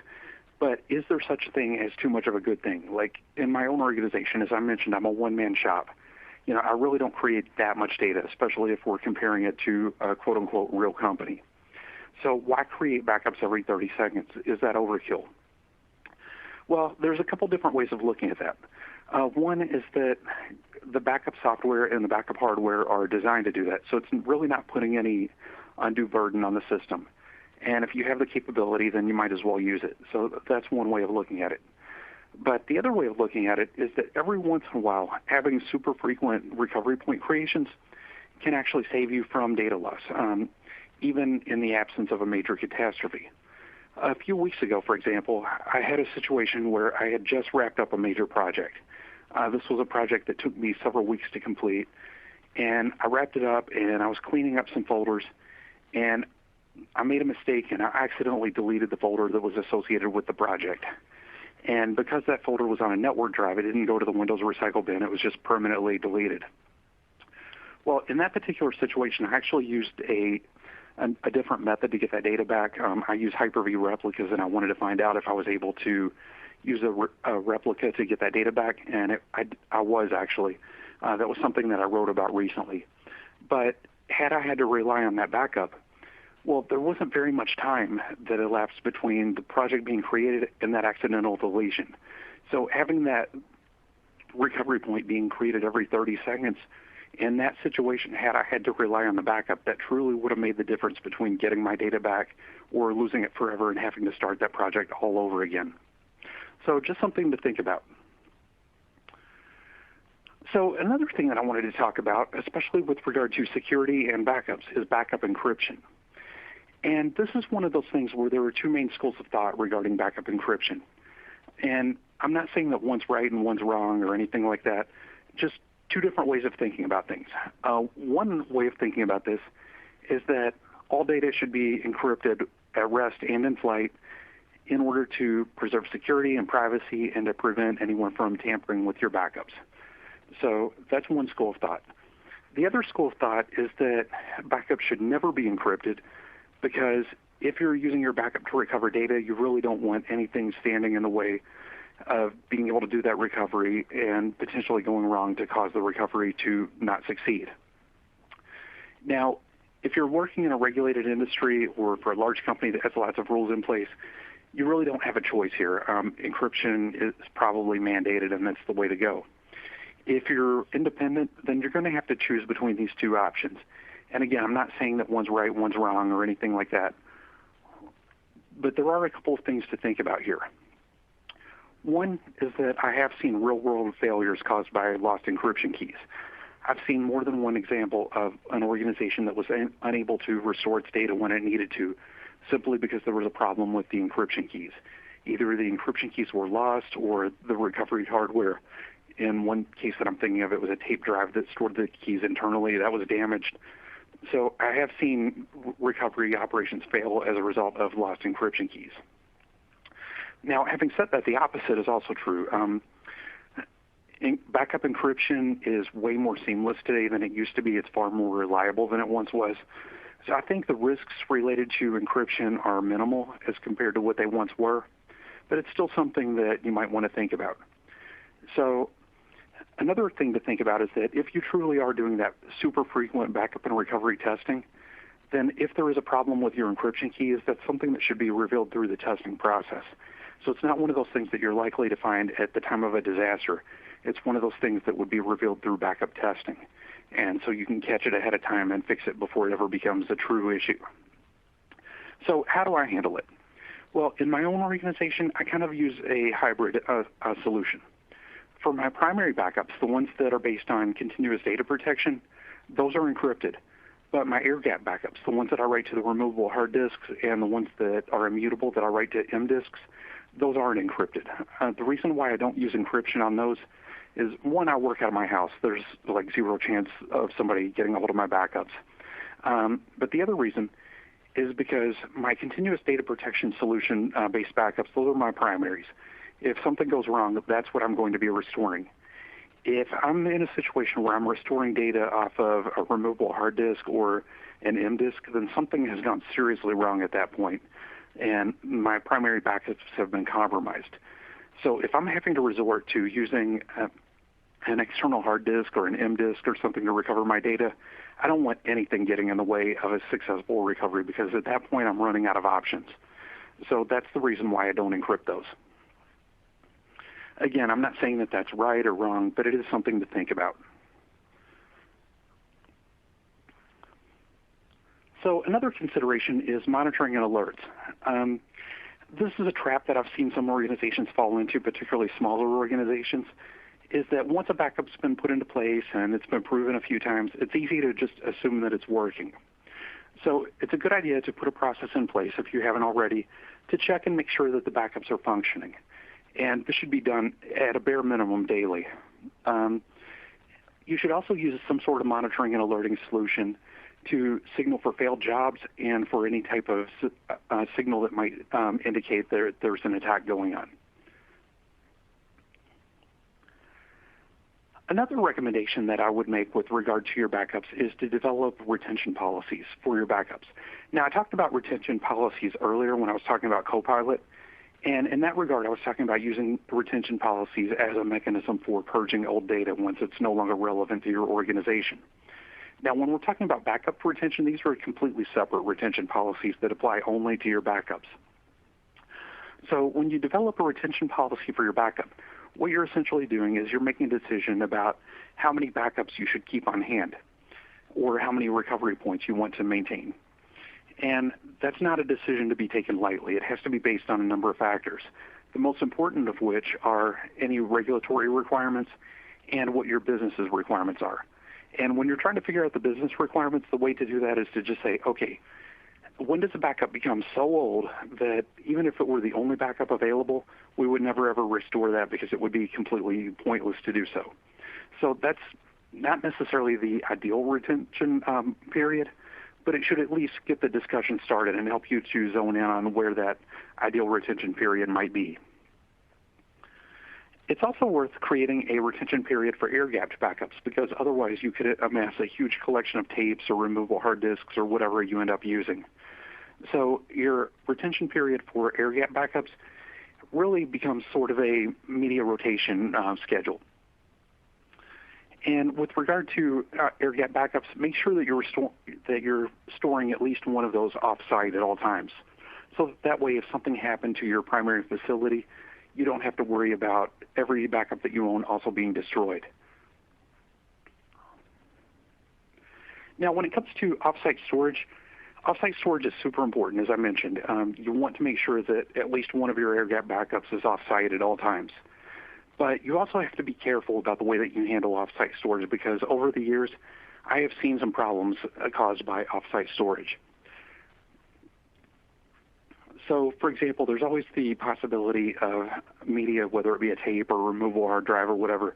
D: but is there such a thing as too much of a good thing? Like in my own organization, as I mentioned, I'm a one-man shop. You know, I really don't create that much data, especially if we're comparing it to a quote-unquote real company. So why create backups every 30 seconds? Is that overkill? Well, there's a couple different ways of looking at that. One is that the backup software and the backup hardware are designed to do that, so it's really not putting any undue burden on the system. And if you have the capability, then you might as well use it. So that's one way of looking at it. But the other way of looking at it is that every once in a while, having super frequent recovery point creations can actually save you from data loss, even in the absence of a major catastrophe. A few weeks ago, for example, I had a situation where I had just wrapped up a major project. This was a project that took me several weeks to complete, and I wrapped it up, and I was cleaning up some folders, and I made a mistake, and I accidentally deleted the folder that was associated with the project. And because that folder was on a network drive, it didn't go to the Windows recycle bin. It was just permanently deleted. Well, in that particular situation, I actually used a different method to get that data back. I used Hyper-V replicas, and I wanted to find out if I was able to use a replica to get that data back, and I was actually. That was something that I wrote about recently. But had I had to rely on that backup, well, there wasn't very much time that elapsed between the project being created and that accidental deletion. So having that recovery point being created every 30 seconds, in that situation, had I had to rely on the backup, that truly would have made the difference between getting my data back or losing it forever and having to start that project all over again. So just something to think about. So another thing that I wanted to talk about, especially with regard to security and backups, is backup encryption. And this is one of those things where there are two main schools of thought regarding backup encryption. And I'm not saying that one's right and one's wrong or anything like that, just two different ways of thinking about things. One way of thinking about this is that all data should be encrypted at rest and in flight in order to preserve security and privacy and to prevent anyone from tampering with your backups. So that's one school of thought. The other school of thought is that backups should never be encrypted, because if you're using your backup to recover data, you really don't want anything standing in the way of being able to do that recovery and potentially going wrong to cause the recovery to not succeed. Now, if you're working in a regulated industry or for a large company that has lots of rules in place, you really don't have a choice here. Encryption is probably mandated, and that's the way to go. If you're independent, then you're going to have to choose between these two options. And again, I'm not saying that one's right, one's wrong, or anything like that. But there are a couple of things to think about here. One is that I have seen real-world failures caused by lost encryption keys. I've seen more than one example of an organization that was unable to restore its data when it needed to, simply because there was a problem with the encryption keys. Either the encryption keys were lost or the recovery hardware. In one case that I'm thinking of, it was a tape drive that stored the keys internally that was damaged. So I have seen recovery operations fail as a result of lost encryption keys. Now, having said that, the opposite is also true. Backup encryption is way more seamless today than it used to be. It's far more reliable than it once was. So I think the risks related to encryption are minimal as compared to what they once were, but it's still something that you might want to think about. So another thing to think about is that if you truly are doing that super frequent backup and recovery testing, then if there is a problem with your encryption keys, that's something that should be revealed through the testing process. So it's not one of those things that you're likely to find at the time of a disaster. It's one of those things that would be revealed through backup testing. And so you can catch it ahead of time and fix it before it ever becomes a true issue. So how do I handle it? Well, in my own organization, I kind of use a hybrid solution. For my primary backups, the ones that are based on continuous data protection, those are encrypted. But my air-gapped backups, the ones that I write to the removable hard disks and the ones that are immutable that I write to M disks, those aren't encrypted. The reason why I don't use encryption on those is, one, I work out of my house. There's like zero chance of somebody getting a hold of my backups. But the other reason is because my continuous data protection solution based backups, those are my primaries. If something goes wrong, that's what I'm going to be restoring. If I'm in a situation where I'm restoring data off of a removable hard disk or an M disk, then something has gone seriously wrong at that point, and my primary backups have been compromised. So if I'm having to resort to using an external hard disk or an M disk or something to recover my data, I don't want anything getting in the way of a successful recovery, because at that point I'm running out of options. So that's the reason why I don't encrypt those. Again, I'm not saying that that's right or wrong, but it is something to think about. So another consideration is monitoring and alerts. This is a trap that I've seen some organizations fall into, particularly smaller organizations, is that once a backup's been put into place and it's been proven a few times, it's easy to just assume that it's working. So it's a good idea to put a process in place, if you haven't already, to check and make sure that the backups are functioning. And this should be done at a bare minimum daily. You should also use some sort of monitoring and alerting solution to signal for failed jobs and for any type of signal that might indicate there's an attack going on. Another recommendation that I would make with regard to your backups is to develop retention policies for your backups. Now, I talked about retention policies earlier when I was talking about Copilot. And in that regard, I was talking about using retention policies as a mechanism for purging old data once it's no longer relevant to your organization. Now, when we're talking about backup retention, these are completely separate retention policies that apply only to your backups. So when you develop a retention policy for your backup, what you're essentially doing is you're making a decision about how many backups you should keep on hand or how many recovery points you want to maintain. And that's not a decision to be taken lightly. It has to be based on a number of factors, the most important of which are any regulatory requirements and what your business's requirements are. And when you're trying to figure out the business requirements, the way to do that is to just say, okay, when does a backup become so old that even if it were the only backup available, we would never ever restore that because it would be completely pointless to do so. So that's not necessarily the ideal retention period, but it should at least get the discussion started and help you to zone in on where that ideal retention period might be. It's also worth creating a retention period for air-gapped backups, because otherwise you could amass a huge collection of tapes or removable hard disks or whatever you end up using. So your retention period for air-gapped backups really becomes sort of a media rotation schedule. And with regard to air gap backups, make sure that you're storing at least one of those off-site at all times. So that way, if something happened to your primary facility, you don't have to worry about every backup that you own also being destroyed. Now, when it comes to off-site storage is super important, as I mentioned. You want to make sure that at least one of your air gap backups is off-site at all times. But you also have to be careful about the way that you handle off-site storage, because over the years, I have seen some problems caused by off-site storage. So, for example, there's always the possibility of media, whether it be a tape or removable hard drive or whatever,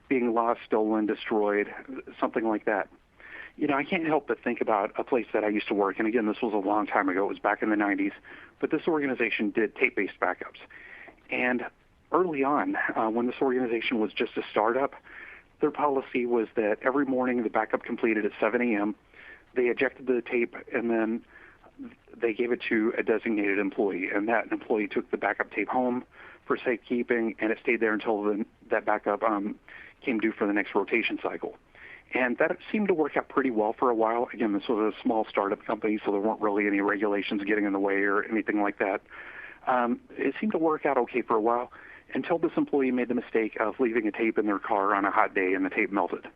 D: being lost, stolen, destroyed, something like that. I can't help but think about a place that I used to work, and again, this was a long time ago. It was back in the 90s, but this organization did tape-based backups. And early on, when this organization was just a startup, their policy was that every morning the backup completed at 7 a.m., they ejected the tape, and then they gave it to a designated employee, and that employee took the backup tape home for safekeeping, and it stayed there until that backup came due for the next rotation cycle. And that seemed to work out pretty well for a while. Again, this was a small startup company, so there weren't really any regulations getting in the way or anything like that. It seemed to work out okay for a while until this employee made the mistake of leaving a tape in their car on a hot day and the tape melted.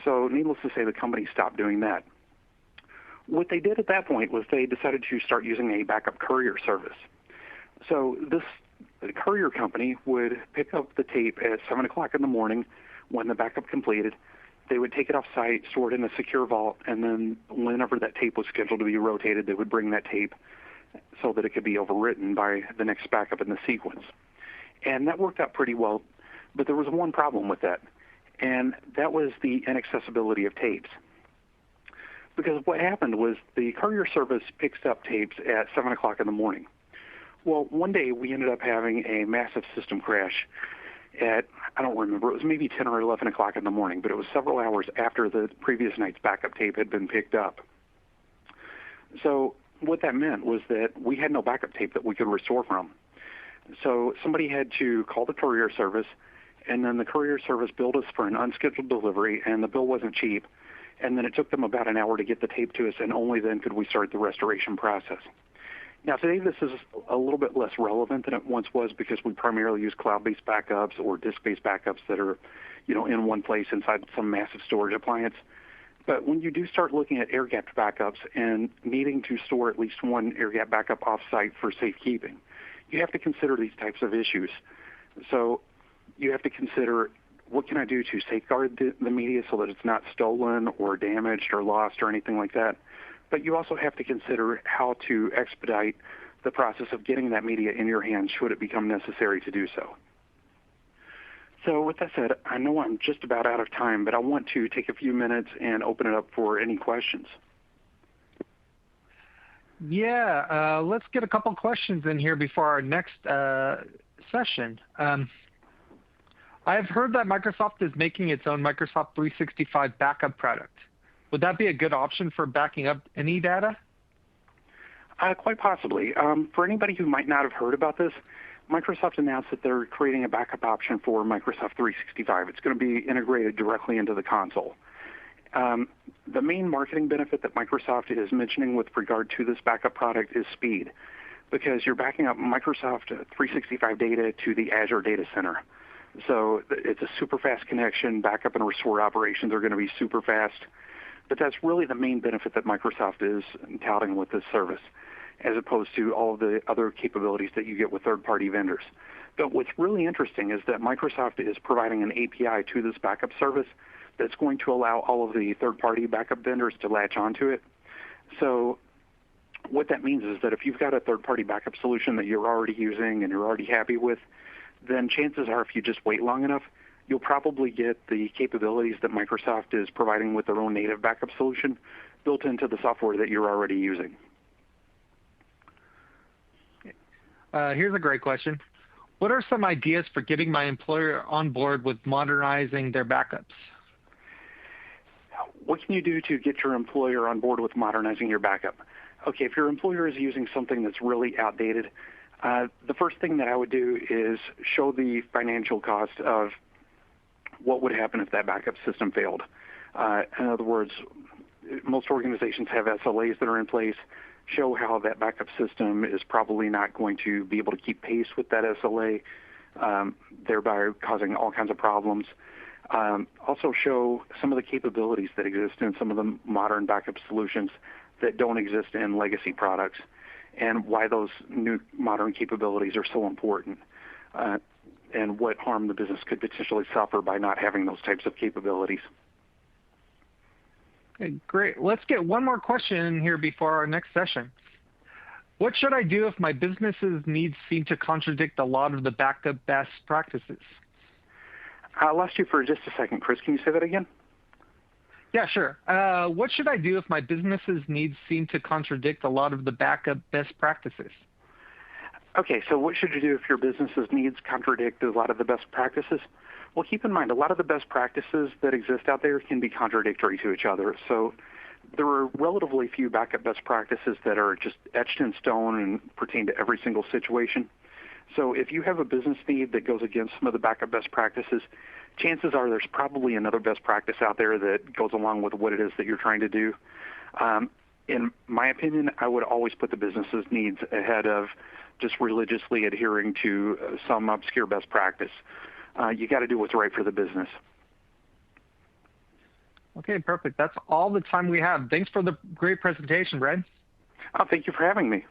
D: So needless to say, the company stopped doing that. What they did at that point was they decided to start using a backup courier service. So this courier company would pick up the tape at 7 o'clock in the morning when the backup completed. They would take it off-site, store it in a secure vault, and then whenever that tape was scheduled to be rotated, they would bring that tape so that it could be overwritten by the next backup in the sequence. And that worked out pretty well, but there was one problem with that, and that was the inaccessibility of tapes. Because what happened was the courier service picks up tapes at 7 o'clock in the morning. Well, one day we ended up having a massive system crash at, I don't remember, it was maybe 10 or 11 o'clock in the morning, but it was several hours after the previous night's backup tape had been picked up. So what that meant was that we had no backup tape that we could restore from. So somebody had to call the courier service, and then the courier service billed us for an unscheduled delivery, and the bill wasn't cheap. And then it took them about an hour to get the tape to us, and only then could we start the restoration process. Now, today this is a little bit less relevant than it once was because we primarily use cloud-based backups or disk-based backups that are, in one place inside some massive storage appliance. But when you do start looking at air-gapped backups and needing to store at least one air-gapped backup off-site for safekeeping, you have to consider these types of issues. So you have to consider, what can I do to safeguard the media so that it's not stolen or damaged or lost or anything like that? But you also have to consider how to expedite the process of getting that media in your hands should it become necessary to do so. So with that said, I know I'm just about out of time, but I want to take a few minutes and open it up for any questions.
C: Yeah, let's get a couple questions in here before our next session. I've heard that Microsoft is making its own Microsoft 365 backup product. Would that be a good option for backing up any data?
D: Quite possibly. For anybody who might not have heard about this, Microsoft announced that they're creating a backup option for Microsoft 365. It's going to be integrated directly into the console. The main marketing benefit that Microsoft is mentioning with regard to this backup product is speed, because you're backing up Microsoft 365 data to the Azure data center. So it's a super fast connection. Backup and restore operations are going to be super fast. But that's really the main benefit that Microsoft is touting with this service, as opposed to all of the other capabilities that you get with third-party vendors. But what's really interesting is that Microsoft is providing an API to this backup service that's going to allow all of the third-party backup vendors to latch onto it. So what that means is that if you've got a third-party backup solution that you're already using and you're already happy with, then chances are if you just wait long enough, you'll probably get the capabilities that Microsoft is providing with their own native backup solution built into the software that you're already using.
C: Here's a great question. What are some ideas for getting my employer on board with modernizing their backups?
D: What can you do to get your employer on board with modernizing your backup? Okay, if your employer is using something that's really outdated, the first thing that I would do is show the financial cost of what would happen if that backup system failed. In other words, most organizations have SLAs that are in place, show how that backup system is probably not going to be able to keep pace with that SLA, thereby causing all kinds of problems. Also show some of the capabilities that exist in some of the modern backup solutions that don't exist in legacy products, and why those new modern capabilities are so important, and what harm the business could potentially suffer by not having those types of capabilities.
C: Okay, great. Let's get one more question in here before our next session. What should I do if my business's needs seem to contradict a lot of the backup best practices?
D: I lost you for just a second, Chris. Can you say that again?
C: Yeah, sure. What should I do if my business's needs seem to contradict a lot of the backup best practices?
D: Okay, so what should you do if your business's needs contradict a lot of the best practices? Well, keep in mind, a lot of the best practices that exist out there can be contradictory to each other. So there are relatively few backup best practices that are just etched in stone and pertain to every single situation. So if you have a business need that goes against some of the backup best practices, chances are there's probably another best practice out there that goes along with what it is that you're trying to do. In my opinion, I would always put the business's needs ahead of just religiously adhering to some obscure best practice. You got to do what's right for the business.
C: Okay, perfect. That's all the time we have. Thanks for the great presentation, Brad.
D: Oh, thank you for having me.